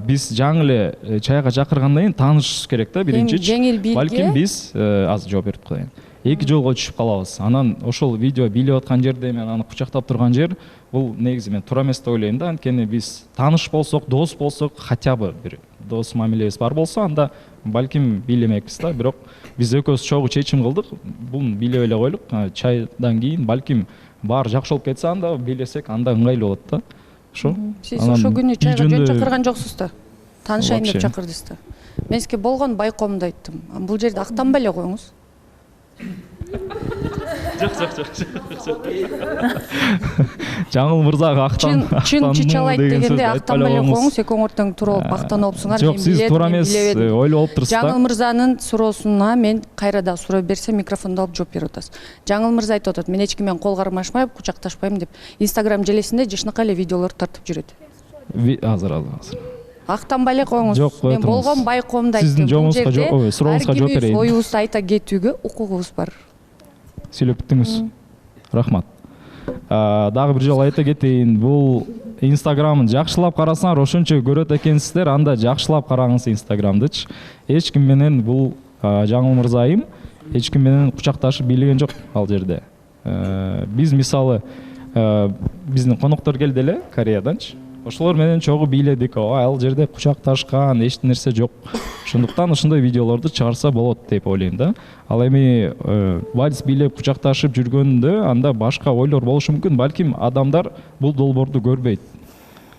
биз жаңы эле чайга чакыргандан кийин таанышышыбыз керек да, биринчи. Балким биз азыр жооп берип коеюн. Эки жолго түшүп калабыз. Анан ошол видео бийлеп аткан жерде мен аны кучактап турган жер бул негизи мен туура эмес деп ойлойм да. Анткени биз тааныш болсок, дос болсок, хотя бы бир дос мамилебиз бар болсо, анда балким бийлемекпиз да. Бирок биз экөөбүз чогуу чечим кылдык. Буну бийлеп эле койлук. Чайдан кийин балким баары жакшы болуп кетсе, анда бийлесек, анда ыңгайлуу болот да. Ошо. Сиз ошо күнү чайга жөн чакырган жоксуз да. Таанышайын деп чакырдыңыз да. Мен сизге болгон байкоомду айттым. Бул жерде актанбай эле коюңуз. Жок. Жаңыл мырзага чын чычалайт дегенде актанбай эле коюңуз, экөөң ортоң туура болуп актанып Жок, сиз туура эмес ойлоп турсуз да. Жаңыл мырзанын суроосуна мен кайра да суроо берсем микрофонду алып жооп берип атасыз. Жаңыл мырза айтып атат, мен эч ким менен кол кармашпайм, кучакташпайм деп Instagram желесинде жашынакай эле видеолор тартып жүрөт. Азыр. Актанбай эле коюңуз. Мен болгон байкоомду айттым. Сиздин сурооңузга жооп берейин. Оюбузду айта кетүүгө укугубуз бар. Сүйлөп бүттүңүз. Рахмат. Дагы бир жолу айта кетейин, бул Instagram'ын жакшылап карасаңар ошончо көрөт экенсиздер, анда жакшылап караңыз Instagram'дычы. Эч ким менен бул Жаңыл мырзайым эч ким менен кучакташып бийлеген жок ал жерде. Биз мисалы биздин коноктор келди эле Кореяданчы. Ошолор менен чогуу бийледик. Ал жерде кучакташкан эч нерсе жок. Ошондуктан ушундай видеолорду чыгарса болот деп ойлойм да. Ал эми вальс бийлеп кучакташып жүргөндө анда башка ойлор болушу мүмкүн. Балким адамдар бул долбоорду көрбөйт.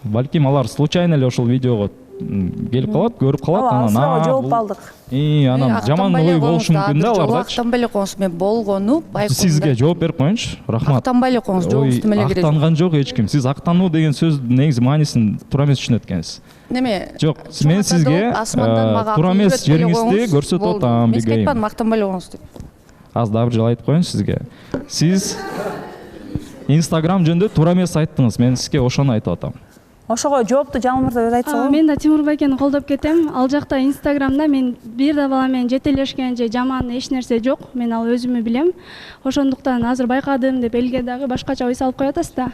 Балким алар случайно эле ошол видеого келип калат, көрүп калат, анан жооп алдык. Анан жаман ой болушу мүмкүн да алардачы. Актанбай эле коюңуз, мен болгону байкоомду. Сизге жооп берип коеюнчу. Рахмат. Актанбай эле коюңуз, жообузду эле керек. Актанган жок эч ким. Сиз актануу деген сөз негизи маанисин туура эмес түшүнөт экенсиз. Неме? Жок, мен сизге туура эмес жериңизди көрсөтүп атам, Мен айтпадым актанбай эле коюңуз деп. Аз дагы бир жолу айтып коеюн сизге. Сиз Instagram жөнүндө туура эмес айттыңыз. Мен сизге ошону айтып атам. Ошого жоопту Жаңыл мырза өзү айтса. Мен да Тимур байкени колдоп кетем. Ал жакта Instagram'да мен бир да бала менен жетелешкен же жаман эч нерсе жок. Мен ал өзүмү билем. Ошондуктан азыр байкадым деп элге дагы башкача ой салып коюп атасыз да.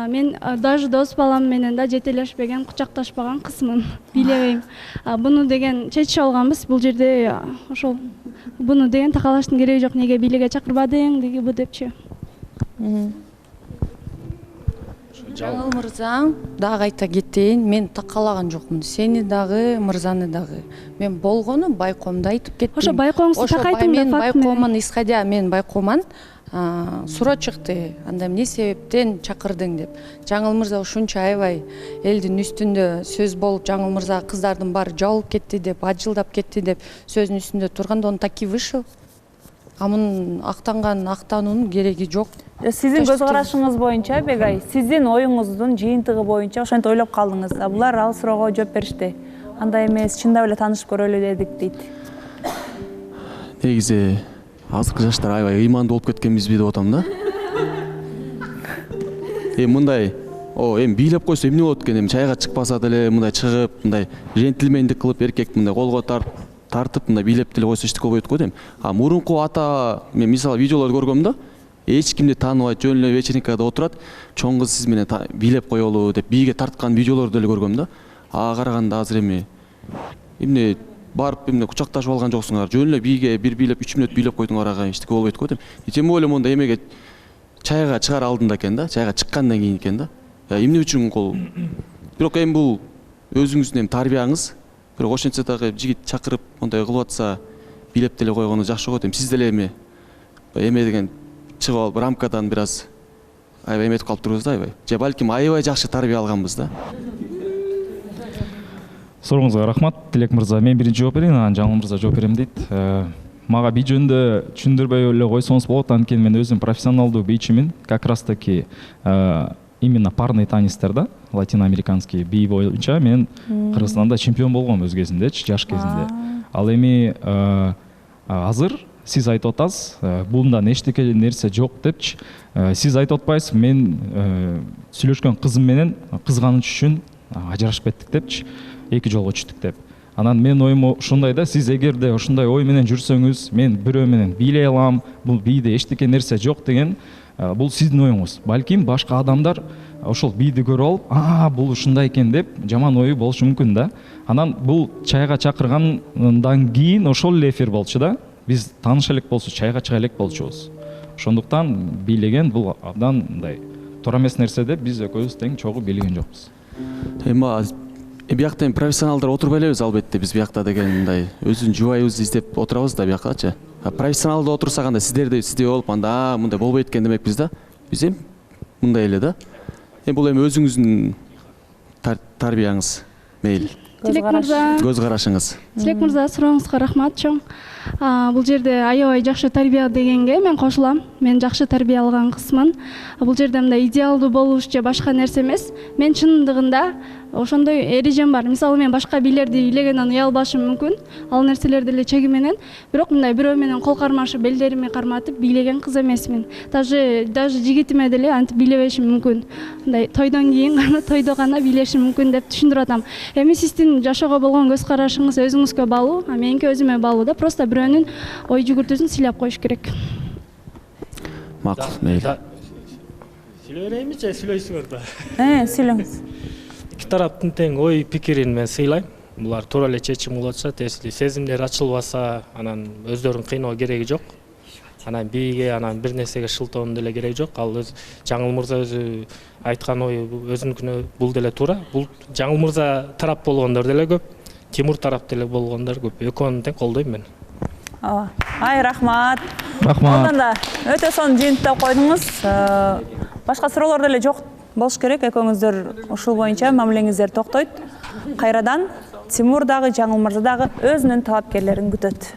Мен даже дос балам менен да жетелешпеген, кучакташпаган кызмын. Билебейм. Буну деген чечип алганбыз. Бул жерде ошол буну деген такалаштын кереги жок. Неге бийлиге чакырбадың деги бу депчи. Жаңыл мырза, дагы айта кетейин, мен такалаган жокмун. Сени дагы, мырзаны дагы. Мен болгону байкоомду айтып кеттим. Ошо байкооңузду такайтым да, факт менен. Байкоомун исходя, мен байкооман суроо чыкты. Анда эмне себептен чакырдың деп. Жаңыл мырза ушунча аябай элдин үстүндө сөз болуп, Жаңыл мырза кыздардын баары жабылып кетти деп, ажылдап кетти деп сөздүн үстүндө турганда он таки вышел. Мунун актануунун кереги жок. Сиздин көз карашыңыз боюнча, Бегай, сиздин оюңуздун жыйынтыгы боюнча ошентип ойлоп калдыңыз. Булар ал суроого жооп беришти. Андай эмес, чындап эле таанышып көрөлү дедик дейт. Негизи азыркы жаштар аябай ыймандуу болуп кеткенбизби деп атам да. Мындай, эми бийлеп койсо эмне болот экен, эми чайга чыкпаса деле мындай чыгып, мындай жентилмендик кылып эркек мындай колго тартып мындай бийлеп деле койсо эчтеке болбойт го дейм. Мурунку ата мен мисалы видеолорду көргөм да, эч кимди тааныбайт, жөн эле вечеринкада отурат, чоң кыз сиз менен бийлеп коелу деп бийге тарткан видеолорду деле көргөм да. Караганда азыр эмне барып эмне кучакташып алган жоксуңар, жөн эле бийге бир бийлеп 3 мүнөт бийлеп койдуңар, эчтеке болбойт го дейм. Тем более монда эмеге чайга чыгар алдында экен да, чайга чыккандан кийин экен да. Эмне үчүн кол? Бирок эми бул өзүңүздүн тарбияңыз. Бирок ошентсе дагы жигит чакырып мондай кылып атса бийлеп деле койгону жакшы го дейм. Сиз деле эме деген чыгып алып рамкадан бир аз аябай эметип калыптырбыз да, аябай. Же балким аябай жакшы тарбия алганбыз да. Сурооңузга рахмат, Тилек мырза. Мен биринчи жооп берейин, анан Жаңыл мырза жооп берем дейт. мага бий жөнүндө түшүндүрбөй эле койсоңуз болот, анткени мен өзүм профессионалдуу бийчимин. Как раз таки именно парный танистер да, латиноамериканский бий боюнча мен Кыргызстанда чемпион болгом өз кезиндечи, жаш кезинде. Ал эми азыр сиз айтып атасыз, бундан эчтеке нерсе жок депчи. Сиз айтып атпайсыз, мен сүйлөшкөн кызым менен кызганыч үчүн ажырашып кеттик депчи, эки жолго түштүк деп. Анан мен оюм ушундай да, сиз эгерде ушундай ой менен жүрсөңүз, мен бирөө менен бийлей алам, бул бийде эчтеке нерсе жок деген, бул сиздин оюңуз. Балким башка адамдар ошол бийди көрүп алып, бул ушундай экен деп жаман ою болушу мүмкүн да. Анан бул чайга чакыргандан кийин ошол эле эфир болчу да. Биз тааныша элек болсо чайга чыга элек болчубуз. Ошондуктан бийлеген бул абдан мындай туура эмес нерсе деп биз экөөбүз тең чогуу бийлеген жокпуз. Биякта профессионалдар отурбай элебиз албетте, биз биякта деген мындай өзүнүн жубайыбызды издеп отурабыз да биякачы. Профессионалды отурсак анда сиздей болуп анда мындай болбойт экен демекпиз да. Биз эми мындай эле да. Бул эми өзүңүздүн тарбияңыз, мейли. Көз карашыңыз. Тилек мырза, сурооңузга рахмат чоң. Бул жерде аябай жакшы тарбия дегенге мен кошулам. Мен жакшы тарбия алган кызмын. Бул жерде мындай идеалдуу болуш же башка нерсе эмес. Мен чындыгында ошондой эрежем бар. Мисалы мен башка бийлерди бийлегенден уялбашым мүмкүн. Ал нерселерди эле чеги менен, бирок мындай бирөө менен кол кармашып, белдерими карматып бийлеген кыз эмесмин. Даже жигитиме деле антип бийлебешим мүмкүн. Мындай тойдон кийин гана, тойдо гана бийлешим мүмкүн деп түшүндүрүп атам. Эми сиздин жашоого болгон көз карашыңыз өзүңүзгө баалуу, меники өзүмө баалуу да. Просто бирөөнүн ой жүгүртүүсүн сыйлап коюш керек. Макул, мейли. Сүйлөй берейинби же сүйлөйсүңөр да? Сүйлөңүз. Эки тараптын тең ой пикирин мен сыйлайм. Булар туура эле чечим кылып атышат. Если сезимдер ачылбаса, анан өздөрүн кыйноо кереги жок. Анан бийге, анан бир нерсеге шылтоонун деле кереги жок. Ал Жаңыл мырза өзү айткан ой өзүнүкүнө бул деле туура. Бул Жаңыл мырза тарап болгондор деле көп, Тимур тарап деле болгондор көп. Экөөнүн тең колдойм мен. Ай, рахмат. Рахмат. Онданда өтө сонун жыйынтып койдуңуз. Башка суроолор деле жок болуш керек. Экөөңүздөр ушул боюнча мамилеңиздер токтойт. Кайрадан Тимур дагы, Жаңыл мырза дагы өзүнүн талапкерлерин күтөт.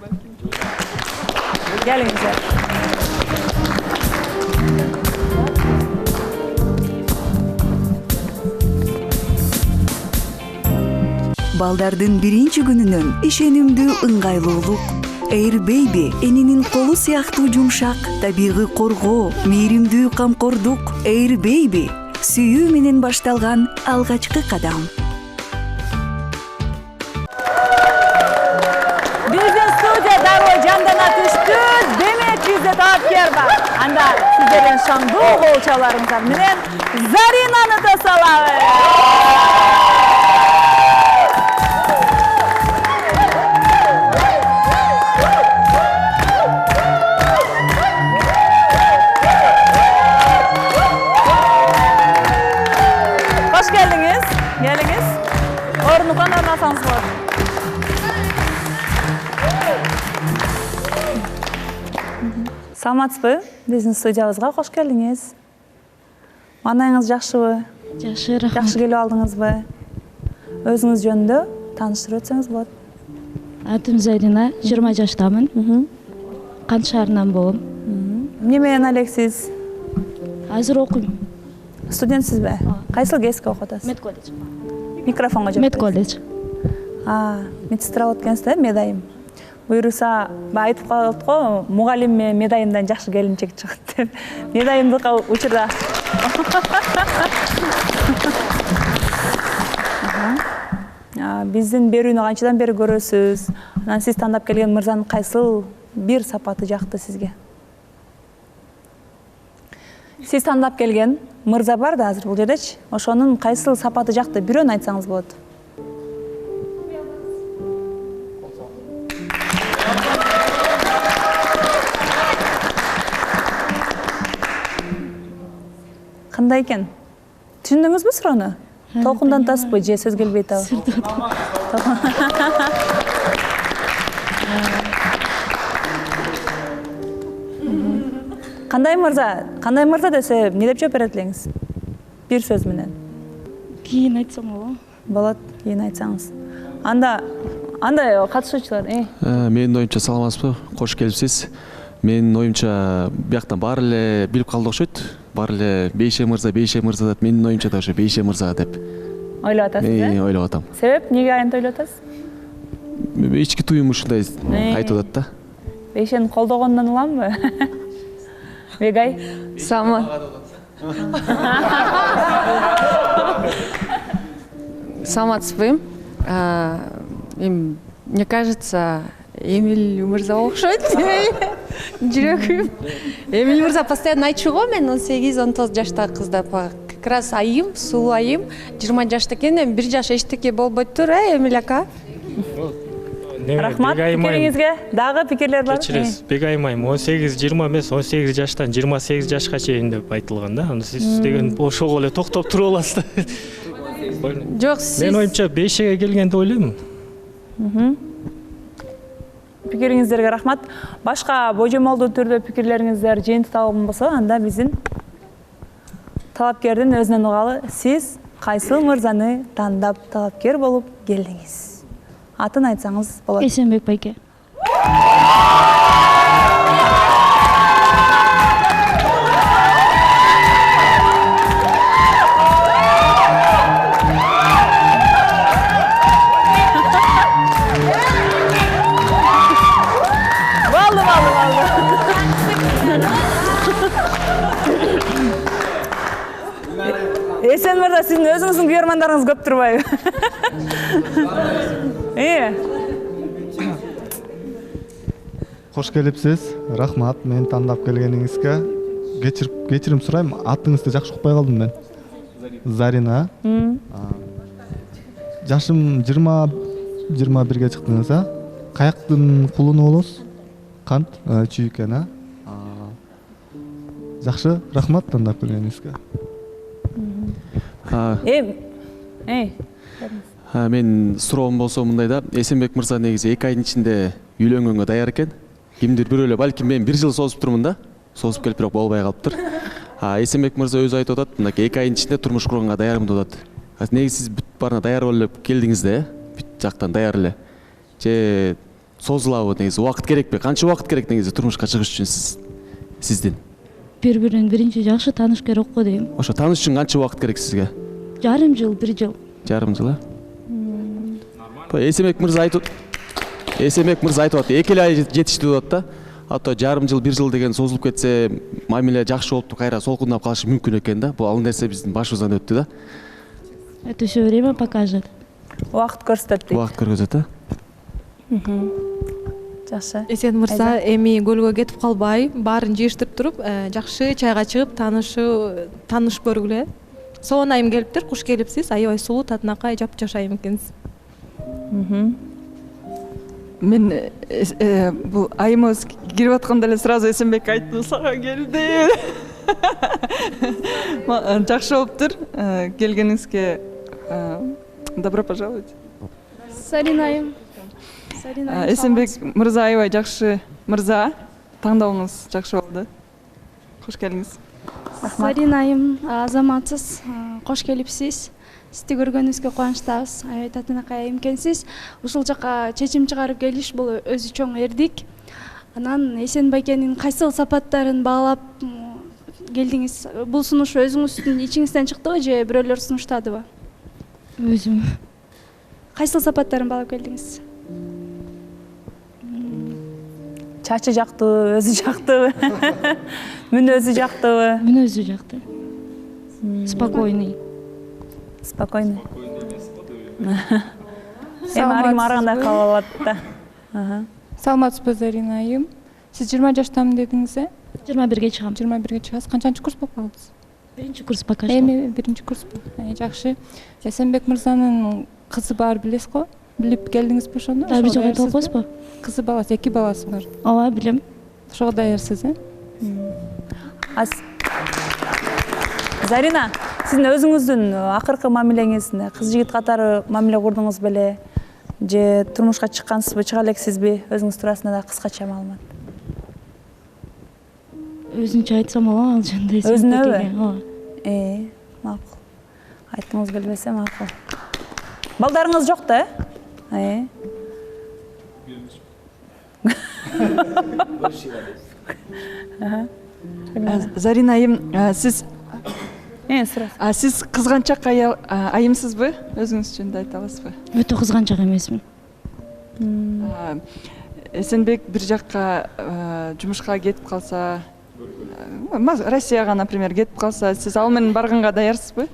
Келиңиздер. Балдардын биринчи күнүнөн ишенимдүү ыңгайлуулук, Air Baby энинин колу сыяктуу жумшак, табигый коргоо, мээримдүү камкордук. Air Baby сүйүү менен башталган алгачкы кадам. Биздин студия дароо жандана түштү. Демек бизде талапкер бар. Анда сиздердин шаңдуу кол чабууларыңыздар менен Заринаны тосалабыз. Hoş geldiniz. Geliniz. Ornunuzdan oynasanız var. Саламатсызбы? Биздин студиябызга кош келдиңиз. Маанайыңыз жакшыбы? Жакшы, рахмат. Жакшы келип алдыңызбы? Өзүңүз жөнүндө тааныштырып өтсөңүз болот. Атым Зарина, 20 жаштамын. Кант шаарынан болом. Эмне менен алексиз? Азыр окуйм. Студентсизби? Кайсыл кесипке окуп атасыз? Мед колледж. Микрофонго жооп. Мед колледж. Медсестра болуп экенсиз да, медайым. Буюрса, айтып калат го, мугалим менен медайымдан жакшы келинчек чыгат деп. Медайымдыкка учурда. Биздин берүүнү канчадан бери көрөсүз? Анан сиз тандап келген мырзанын кайсыл бир сапаты жакты сизге? Сиз тандап келген мырза бар да азыр бул жердечи. Ошонун кайсыл сапаты жакты? Бирөөнү айтсаңыз болот. Кандай экен? Түшүндүңүзбү суроону? Толкундан тасыппы же сөз келбей атабы? Кандай мырза десе, эмне деп жооп берет элеңиз? Бир сөз менен. Кийин айтсам болобу? Болот, кийин айтсаңыз. Анда андай катышуучулар Менин оюмча саламатсызбы, кош келипсиз. Менин оюмча бияктан баары эле билип калды окшойт. Баары эле Бейше мырза деп. Менин оюмча да ошо Бейше мырза деп ойлоп атасыз ойлоп атам. Себеп эмнеге антип ойлоп атасыз? Ички туюм ушундай айтып атат да. Бейшени колдогондон уламбы? Бегай. Саламатсызбы. Мне кажется, Эмиль мырза окшойт. Жүрөгүм. Эмиль мырза постоянно айтчу го, мен 18-19 жаштагы кызда как раз айым, сулуу айым, 20 жашта экен, эми 1 жаш эчтеке болбойтур, Эмиль ака. Рахмат пикириңизге. Дагы пикирлер бар? Кечиресиз, бек айымайм. 18-20 эмес, 18 жаштан 28 жашка чейин деп айтылган да. Аны сиз деген ошого эле токтоп туруп аласыз да. Жок, сиз. Мен оюмча 5 келген деп ойлойм. Пикириңиздерге рахмат. Башка божомолдуу түрдө пикирлериңиздер жыйынтыкталган болсо, анда биздин талапкердин өзүнөн угалы. Сиз кайсыл мырзаны тандап талапкер болуп келдиңиз? Атын айтсаңыз болот. Эсенбек байке. Эсен мырза, сиздин өзүңүздүн күйөрмандарыңыз көп турбайбы? Кош келипсиз. Рахмат, мени тандап келгениңизге. Кечирим сурайм, атыңызды жакшы укпай калдым мен. Зарина. Жашым 20-21-ге чыктыңыз, а? Каяктын кулуну болосуз? Кант, чүй экен, а? Жакшы, рахмат тандап келгениңизге. Мен суроом болсо мындай да, Эсенбек мырза негизи 2 айдын ичинде үйлөнгөнгө даяр экен. Кимдир бирөөлө балким мен 1 жыл созуп турмун да. Созуп келип бирок болбой калыптыр. Эсенбек мырза өзү айтып атат, мынакей 2 айдын ичинде турмуш курганга даярмын деп атат. Негизи сиз бүт баарына даяр болуп келдиңиз да, бүт жактан даяр эле. Же созулабы негизи, убакыт керекпи? Канча убакыт керек негизи турмушка чыгыш үчүн сиздин? Бири-бирин биринчи жакшы тааныш керек го дейм. Ошо тааныш үчүн канча убакыт керек сизге? Жарым жыл, 1 жыл. Жарым жыл, Эсенбек мырза айтып атат, 2 ай жетиштүү деп атат да. Ато жарым жыл, 1 жыл деген созулуп кетсе, мамиле жакшы болуп кайра солкундап калышы мүмкүн экен да. Бул ал нерсе биздин башыбыздан өттү да. Это всё время покажет. Убакыт көрсөтөт дейт. Убакыт көрсөтөт, Жакшы. Эсен мырза эми көлгө кетип калбай, баарын жыйыштырып туруп, жакшы чайга чыгып тааныш көргүлө. Соон айым келиптир, куш келипсиз, аябай сулуу, татынакай, жапжаш айым экенсиз. Мен бул айымыбыз кирип атканда эле сразу Эсенбек айтты, сага келди. Жакшы болуптур. Келгениңизге добро пожаловать. Зарина айым. Эсенбек мырза аябай жакшы мырза. Тандооңуз жакшы болду. Кош келиңиз. Зарина айым, азаматсыз, кош келипсиз. Сизди көргөнүбүзгө кубанычтабыз. Аябай татынакай айым экенсиз. Ушул жака чечим чыгарып келиш бул өзү чоң эрдик. Анан Эсен байкенин кайсыл сапаттарын баалап келдиңиз? Бул сунуш өзүңүздүн ичиңизден чыктыбы же бирөөлөр сунуштадыбы? Өзүм. Кайсыл сапаттарын баалап келдиңиз? Чачы жактыбы, өзү жактыбы? Мүнөзү жактыбы? Мүнөзү жакты. Спокойный. Спокойный. Эми аргандай калып алат да. Саламатсызбы, Зарина айым. Сиз 20 жаштамын дедиңиз, 21-ге чыгам. 21-ге чыгасыз. Канчанчы курс болуп калдыңыз? 1-курс пока. Эми 1-курспу. Жакшы. Эсенбек мырзанын кызы бар, билесиз го? Билип келдиңизби ошону? Бир жолу айтып койсузбу? Кызы баласы, 2 баласы бар. Ооба, билем. Ошого даярсыз, Зарина, сиздин өзүңүздүн акыркы мамилеңизде кыз жигит катары мамиле курдуңуз беле? Же турмушка чыккансызбы, чыга элексизби? Өзүңүз туурасында да кыскача маалымат. Өзүнчө айтсам болобу, ал жөнүндө? Өзүнөбү? Макул. Айтыңыз келбесе макул. Балдарыңыз жок да, Зарина айым, сиз кызганчак айымсызбы? Өзүңүз жөнүндө айта аласызбы? Өтө кызганчак эмесмин. Эсенбек бир жакка жумушка кетип калса, Россияга, например, кетип калса, сиз ал менен барганга даярсызбы?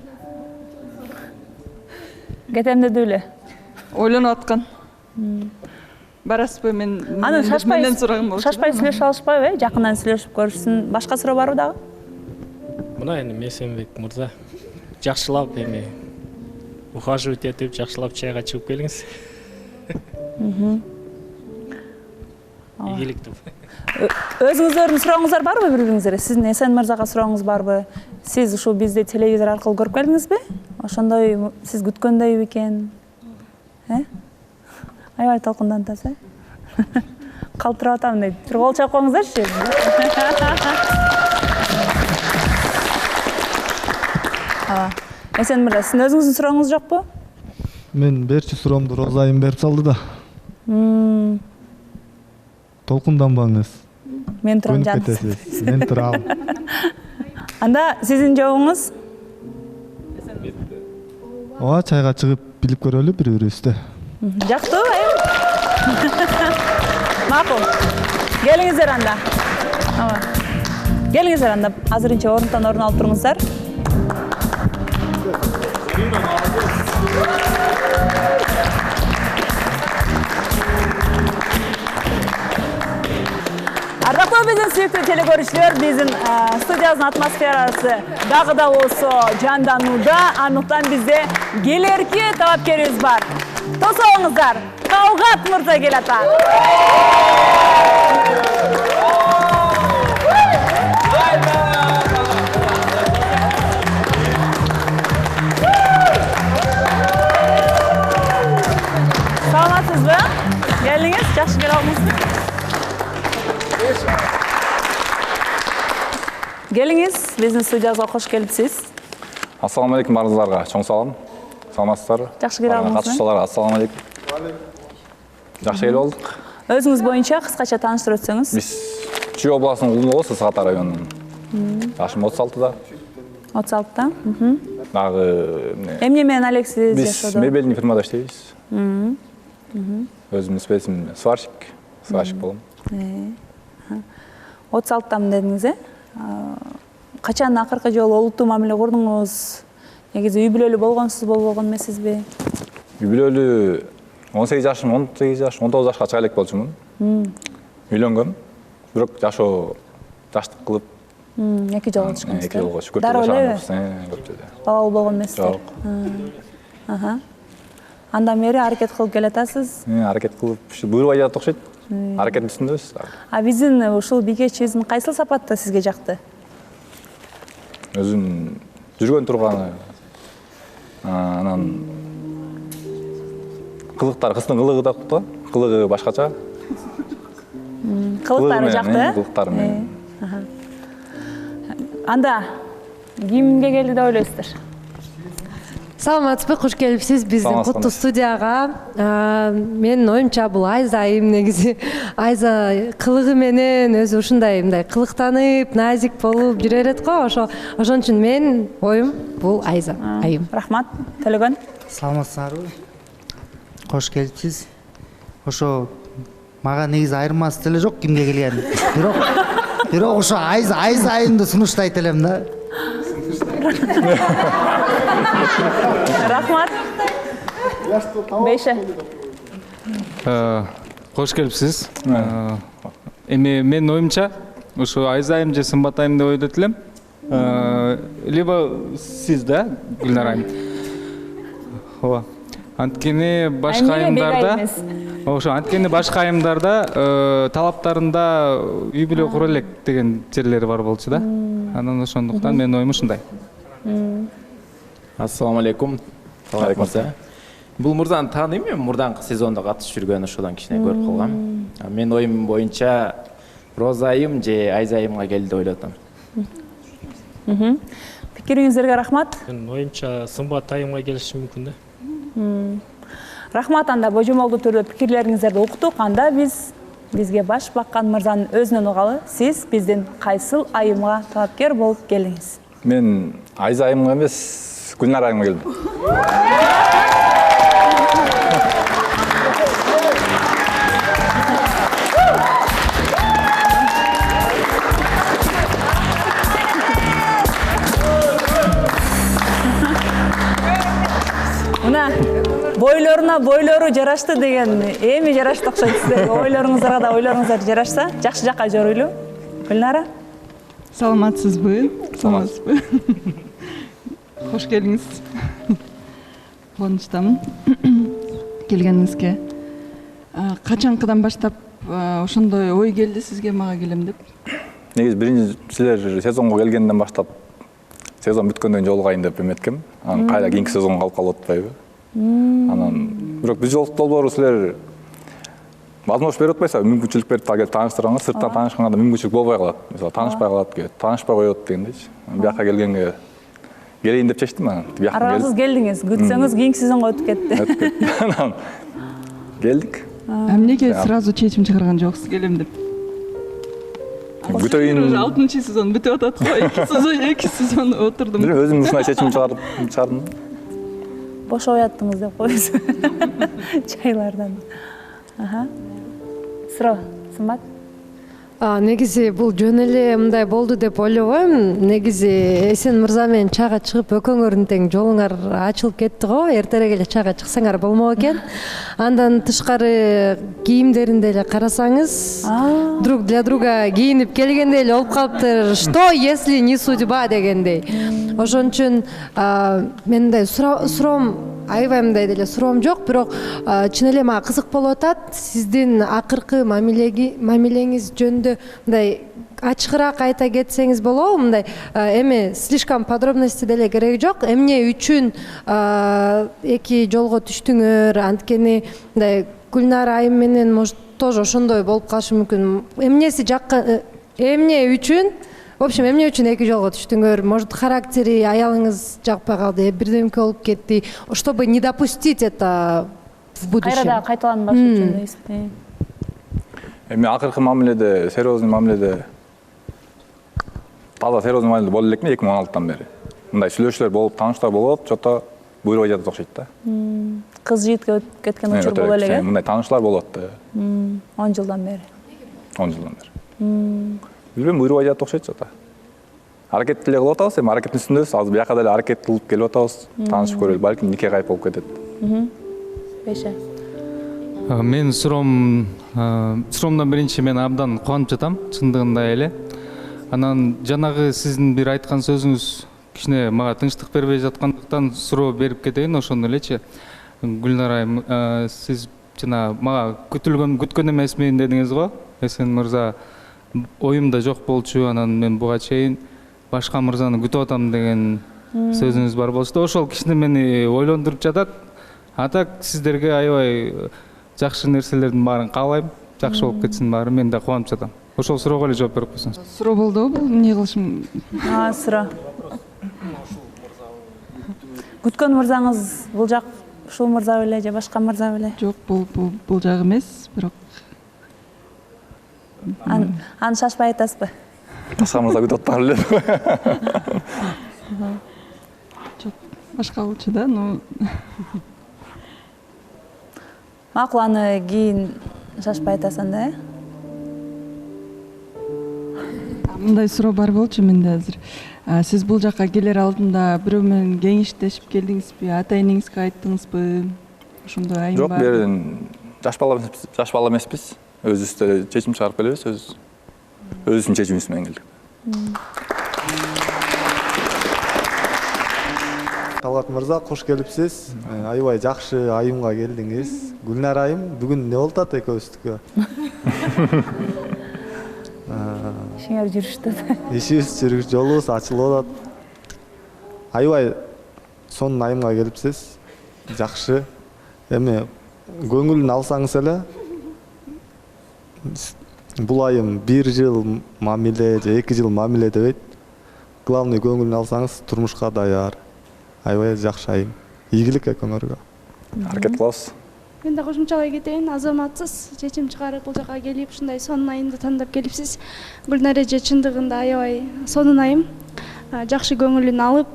Кетем деди эле. Ойлонуп аткан. Барасызбы? Анан шашпай сүйлөшүп алышпайбы? Жакындан сүйлөшүп көрүшсүн. Башка суроо барбы дагы? Мына эми Эсенбек мырза жакшылап эми ухаживать этип, жакшылап чайга чыгып келиңиз. Ийгиликтүү. Өзүңүздөрдүн сурооңуздар барбы бири-бириңизге? Сиздин Эсен мырзага сурооңуз барбы? Сиз ушул бизди телевизор аркылуу көрүп келдиңизби? Ошондой сиз күткөндөй экен? Аябай толкундантасыз, калтырап атам дейт. Бир кол чап коюңуздарчы. Эсен мырза, сиздин өзүңүздүн сурооңуз жокпу? Мен берчи суроомду Роза айым берип салды да. Толкунданбаңыз. Мен турам жаным. Мен турам. Анда сиздин жообуңуз? Ооба, чайга чыгып билип көрөлү бири-бирибизди. Жактуу, айым. Макул. Келиңиздер анда. Келиңиздер анда. Азырынча орунтан орун алып туруңуздар. Ардактуу биздин сүйүктүү телекөрүүчүлөр, биздин студиябыздын атмосферасы дагы да болсо жанданууда. Андыктан бизде келерки талапкерибиз бар. Тосоңуздар, Талгат мырза келатат. Саламатсызбы? Келдиңиз, жакшы келе алдыңызбы? Келиңиз, биздин студиябызга кош келипсиз. Ассаламу алейкум баарыңыздарга, чоң салам. Саламатсыздарбы? Жакшы келе алдыңызбы? Катышуучуларга ассаламу алейкум. Жакшы келип алдык. Өзүңүз боюнча кыскача тааныштырып өтсөңүз. Биз Чүй областынын Улуу Саата районунун. Жашым 36-да. 36-да. Дагы эмне менен алексиз Биз жашоодо? мебельный фирмада иштейбиз. Өзүмдүн специм сварщик болом. 36-дамын дедиңиз, Качан акыркы жолу олуттуу мамиле курдуңуз? Негизи үй бүлөлүү болгонсуз, болбогон эмессизби? Үй бүлөлүү 18 жашым, 19 жашка чыга элек болчумун. Үйлөнгөм. Бирок жаштык кылып 2 жолго чыккансыз. 2 жолго шүкүр. Дароо элеби? Көптү. Балалуу болгон эмессиз. Жок. Андан бери аракет кылып келатасыз. Аракет кылып, буйрубай жатат окшойт. Аракеттин үстүндөбүз. Биздин ушул бикечибиздин кайсыл сапатта сизге жакты? Өзүм жүргөн турганы, анан кылыктар, кыздын кылыгы да да, кылыгы башкача. Кылыктары жакты? Кылыктары менен. Анда кимге келди деп ойлойсуздар? Саламатсызбы, кош келипсиз биздин куттуу студияга. Менин оюмча бул Айза айым негизи. Айза кылыгы менен өзү ушундай мындай кылыктанып, назик болуп жүрө берет го. Ошон үчүн менин оюм бул Айза айым. Рахмат. Төлөгөн. Саламатсыздарбы? Кош келипсиз. Ошо мага негизи айырмасы деле жок кимге келген. Бирок ошо Айза айымды сунуштайт элем да. Рахмат. Бейше. Кош келипсиз. Эми менин оюмча ушу Айза айым же Сымбат айым деп ойлойт элем. Либо сиз да, Гүлнар айым. Ооба. Анткени башка айымдарда, анткени башка айымдарда талаптарында үй бүлө кура элек деген жерлери бар болчу да. Анан ошондуктан менин оюм ушундай. Ассаламу алейкум. Алейкум ассалам. Бул мырзаны тааныйм, мурдаңкы сезондо катышып жүргөн, ошодон кичине көрүп калгам. Менин оюм боюнча Роза айым же Айза айымга келди деп ойлоп атам. Пикириңиздерге рахмат. Менин оюмча Сымбат айымга келиши мүмкүн да. Рахмат, анда божомолдуу түрдө пикирлериңиздерди уктук. Анда бизге баш баккан мырзанын өзүнөн угалы. Сиз биздин кайсыл айымга талапкер болуп келдиңиз? Мен Айза айымга эмес, Гүлнар айымга келдим. Мына бойлору жарашты деген эми жарашты окшойт сиздерге. Ойлоруңуздарга да ойлоруңуздар жарашса, жакшы жакка жоруйлу. Гүлнара? Саламатсызбы? Саламатсызбы? Хош келдиңиз. Кубанычтамын келгениңизге. Качанкыдан баштап ошондой ой келди сизге мага келем деп? Негизи биринчи силер сезонго келгенден баштап сезон бүткөндөн жолугайын деп эметкем. Анан кайра кийинки сезонго калып атпайбы? Анан бирок биз долбоору силер возможность берип атпайсызбы, мүмкүнчүлүк берип келип тааныштырганга, сырттан таанышканга да мүмкүнчүлүк болбой калат. Мисалы таанышпай калат, таанышпай коет дегендейчи. Бияка келгенге келейин деп чечтим анан. Аргасыз келдиңиз, күтсөңүз кийинки сезонго өтүп кетти. Анан келдик. Эмнеге сразу чечим чыгарган жоксуз келем деп? Бүтөйүн 6-чы сезон бүтүп атат го. 2 сезон отурдум. Өзүм ушундай чечим чыгардым. Бош ояттыңыз деп коебуз. Чайлардан. Суроо, Сымбат? Негизи бул жөн эле мындай болду деп ойлобойм. Негизи Эсен мырза менен чайга чыгып экөөңөрдүн тең жолуңар ачылып кетти го. Эртерээк эле чайга чыксаңар болмок экен. Андан тышкары кийимдеринде эле карасаңыз, друг для друга кийинип келгендей эле болуп калыптыр. Что если не судьба дегендей. Ошон үчүн мен мындай суроом аябай мындай деле суроом жок, бирок чын эле мага кызык болуп атат. Сиздин акыркы мамилеңиз жөнүндө мындай ачыгыраак айта кетсеңиз болобу? Мындай эми слишком подробности деле кереги жок. Эмне үчүн эки жолго түштүңөр? Анткени мындай Гүлнар айым менен может тоже ошондой болуп калышы мүмкүн. Эмнеси жакка, эмне үчүн? В общем, эмне үчүн эки жолго түштүңөр? Может, характери аялыңыз жакпай калды, бирдемке болуп кетти, чтобы не допустить это в будущем. Кайрада кайталанбаш үчүн дейсизби? Эми акыркы мамиледе, серьезный мамиледе таза серьезный мамиледе боло элекми 2016-тан бери. Мындай сүйлөшүүлөр болуп, тааныштар болот, жото буйрубай жатат окшойт да. Кыз жигитке кеткен учур боло элек. Мындай таанышуулар болот да. 10 жылдан бери. 10 жылдан бери. Билбейм, буйрубай жатат окшойт жото. Аракет деле кылып атабыз, эми аракеттин үстүндөбүз. Азыр бияка деле аракет кылып келип атабыз. Таанышып көрөлү, балким нике кайып болуп кетет. Бейше. Мен суроомдон биринчи мен абдан кубанып жатам, чындыгында эле. Анан жанагы сиздин бир айткан сөзүңүз кичине мага тынчтык бербей жаткандыктан суроо берип кетейин ошондо элечи. Гүлнар айым, сиз жана мага күткөн эмесмин дедиңиз го. Эсен мырза оюмда жок болчу, анан мен буга чейин башка мырзаны күтүп атам деген сөзүңүз бар болчу. Ошол кичине мени ойлондуруп жатат. А так сиздерге аябай жакшы нерселердин баарын каалайм. Жакшы болуп кетсин баары. Мен да кубанып жатам. Ошол суроого эле жооп берип койсоңуз. Суроо болдубу? Бул эмне кылышым? Суроо. Күткөн мырзаңыз бул жак ушул мырза беле же башка мырза беле? Жок, бул жак эмес, бирок аны шашпай айтасызбы? Башка мырза күтүп атпай эле. Жок, башка болчу да, но Макул, аны кийин шашпай айтасың да, Мындай суроо бар болчу менде азыр. Сиз бул жакка келер алдында бирөө менен кеңештешип келдиңизби? Ата энеңизге айттыңызбы? Ошондой айым бар. Жок, берден жаш бала эмеспиз. Өзүбүз чечим чыгарып келебиз, өзүбүздүн чечимибиз менен келдик. Талгат мырза, кош келипсиз. Аябай жакшы айымга келдиңиз. Гүлнар айым, бүгүн эмне болуп атат экөөбүздүккө? Ишиңер жүрүштү. Ишибиз жүрүш, жолубуз ачылып атат. Аябай сонун айымга келипсиз. Жакшы. Эми көңүлүн алсаңыз эле, бул айым 1 жыл мамиле же 2 жыл мамиле дебейт. Главный көңүлүн алсаңыз, турмушка даяр. Аябай жакшы айым. Ийгилик экөөңөргө. Аракет кылабыз. Мен да кошумчалай кетейин. Азаматсыз чечим чыгарып бул жака келип ушундай сонун айымды тандап келипсиз. Гүлнар эже чындыгында аябай сонун айым. Жакшы көңүлүн алып,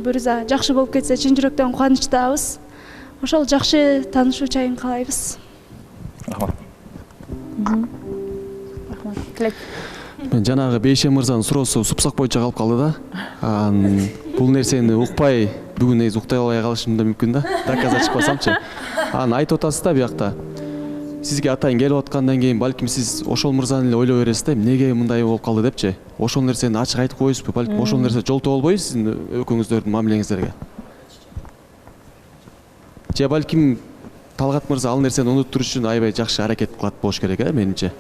буюрса жакшы болуп кетсе чын жүрөктөн кубанычтабыз. Ошол жакшы таанышуу чайын каалайбыз. Рахмат. Тилек. Мен жанагы Бейше мырзанын суроосу супсак боюнча калып калды да. Бул нерсени укпай, бүгүн негизи уктай албай калышым да мүмкүн да. Доказать чыкпасамчы. Айтып атасыз да биякта. Сизге атайын келип аткандан кийин балким сиз ошол мырзаны эле ойлой бересиз да, эмнеге мындай болуп калды депчи. Ошол нерсени ачык айтып коесузбу? Балким ошол нерсе жолтоо болбойбу сиздин экөөңүздөрдүн мамилеңиздерге? Же балким Талгат мырза ал нерсени унуттуруш үчүн аябай жакшы аракет кылат болуш керек, менимче.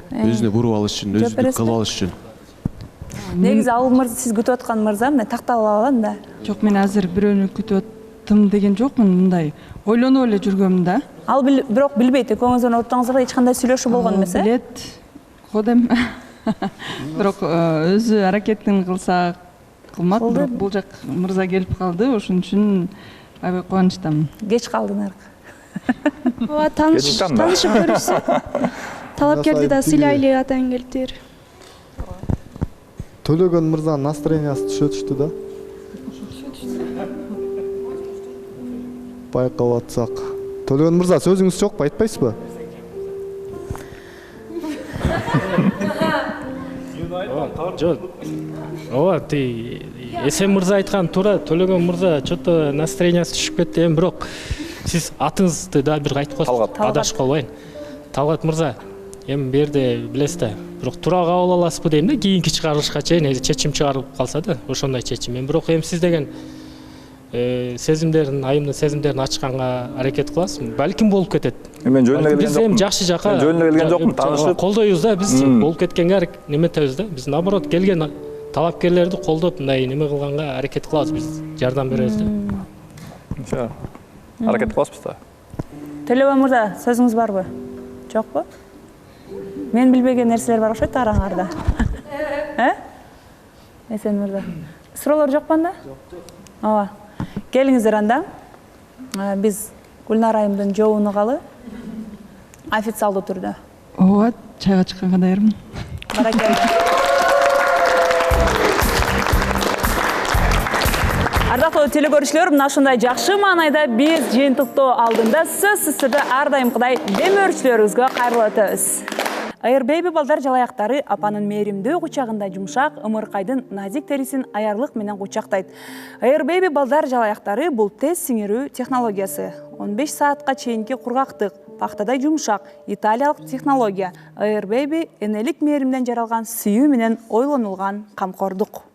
Өзүнө буруп алыш үчүн, өзүнү кылып алыш үчүн. Негизи ал мырза сиз күтүп аткан мырза мына такталып алган да. Жок, мен азыр бирөөнү күтүп аттым деген жокмун, мындай ойлонуп эле жүргөм да. Ал бирок билбейт, экөөңүздүн ортоңузда эч кандай сүйлөшүү болгон эмес, э? Билет. Кодем. Бирок өзү аракетин кылса кылмак, бирок бул жак мырза келип калды, ошон үчүн аябай кубанычтамын. Кеч калдың аркы. Ооба, таанышып көрүшсү. Талапкерди да сыйлайлы атайын келиптир. Төлөгөн мырзанын настроениясы түшүп да. Байкап атсак. Төлөгөн мырза, сөзүңүз жокпу, айтпайсызбы? Жок. Ооба, Эсен мырза айткан туура. Төлөгөн мырза чото настроениясы түшүп кетти, бирок сиз атыңызды да бир айтып коесуз. Адашып калбайын. Талгат мырза, эми берде билесиз да, бирок туура кабыл аласызбы дейм да, кийинки чыгарылышка чейин чечим чыгарылып калса да, ошондой чечим. Эми бирок эми сиз деген сезимдерин, айымдын сезимдерин ачканга аракет кыласыз. Балким болуп кетет. Мен жөнүнө келген Биз эми жакшы жака. Мен жөнүнө келген жокмун, таанышып. Колдойбуз да, биз болуп кеткенге неметебиз да. Биз наоборот келген талапкерлерди колдоп, мындай неме кылганга аракет кылабыз, биз жардам беребиз да. Аракет кыласыз да. Төлөгөн мырза, сөзүңүз барбы? Жокпу? Мен билбеген нерселер бар окшойт араңарда. Эсен мырза. Суроолор жок анда? Ооба. Келиңиздер анда. Биз Гүлнар айымдын жообун угалы. Официалдуу түрдө. Ооба, чайга чыкканга даярмын. Баракелде. Ардактуу телекөрүүчүлөр, мына ушундай жакшы маанайда биз жыйынтыктоо алдында сөзсүз түрдө ар дайымкыдай демөөрчүлөрүбүзгө кайрылып өтөбүз. Airbaby балдар жалаяктары апанын мээримдүү кучагында жумшак, ымыркайдын назик терисин аярлык менен кучактайт. Airbaby балдар жалаяктары бул тез сиңирүү технологиясы. 15 саатка чейинки кургактык, пахтадай жумшак, италиялык технология. Airbaby энелик мээримден жаралган сүйүү менен ойлонулган камкордук.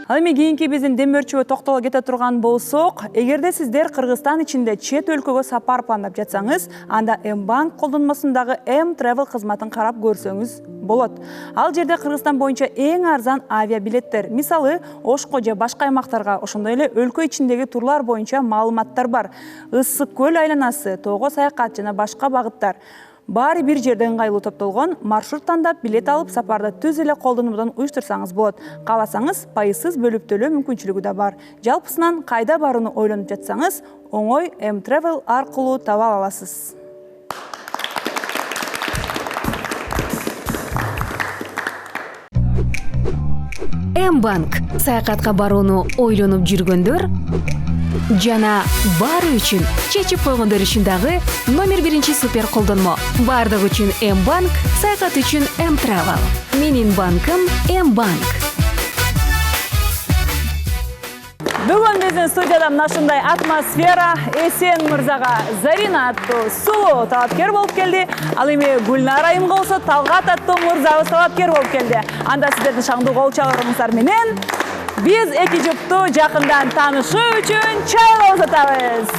Ал эми кийинки биздин демөөрчүбө токтоло кете турган болсок, эгерде сиздер Кыргызстан ичинде чет өлкөгө сапар пландап жатсаңыз, анда M-Bank колдонмосундагы M-Travel кызматын карап көрсөңүз болот. Ал жерде Кыргызстан боюнча эң арзан авиабилеттер, мисалы Ошко же башка аймактарга, ошондой эле өлкө ичиндеги турлар боюнча маалыматтар бар. Ысык көл айланасы, тоого саякат жана башка багыттар. Баары бир жерде ыңгайлуу топтолгон, маршрут тандап, билет алып, сапарды түз эле колдонуудан уюштурсаңыз болот. Кааласаңыз, пайызсыз бөлүп төлөө мүмкүнчүлүгү да бар. Жалпысынан кайда барууну ойлонуп жатсаңыз, оңой M-Travel аркылуу таба аласыз. M-Bank саякатка барууну ойлонуп жүргөндөр жана баары үчүн чечип койгондор үчүн дагы номер 1 супер колдонмо. Бардык үчүн M-Bank, саякат үчүн M-Travel. Менин банкым M-Bank. Бүгүн биздин студияда мына ушундай атмосфера, Эсен мырзага Зарина аттуу сулуу талапкер болуп келди. Ал эми Гүлнар айымга болсо Талгат аттуу мырзабыз талапкер болуп келди. Анда сиздердин шаңдуу кол чабарыңыздар менен биз эки жупту жакындан таанышуу үчүн чайга узатабыз.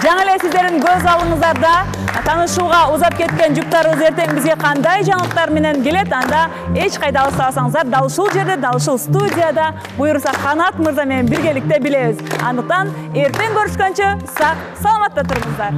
жаңы эле сиздердин көз алдыңыздарда таанышууга узап кеткен жуптарыбыз эртең бизге кандай жаңылыктар менен келет, анда эч кайда алыстабасаңыздар, дал ушул жерде, дал ушул студияда буюрса Канат мырза менен биргеликте билебиз. Андыктан эртең көрүшкөнчө сак саламатта турыңуздар.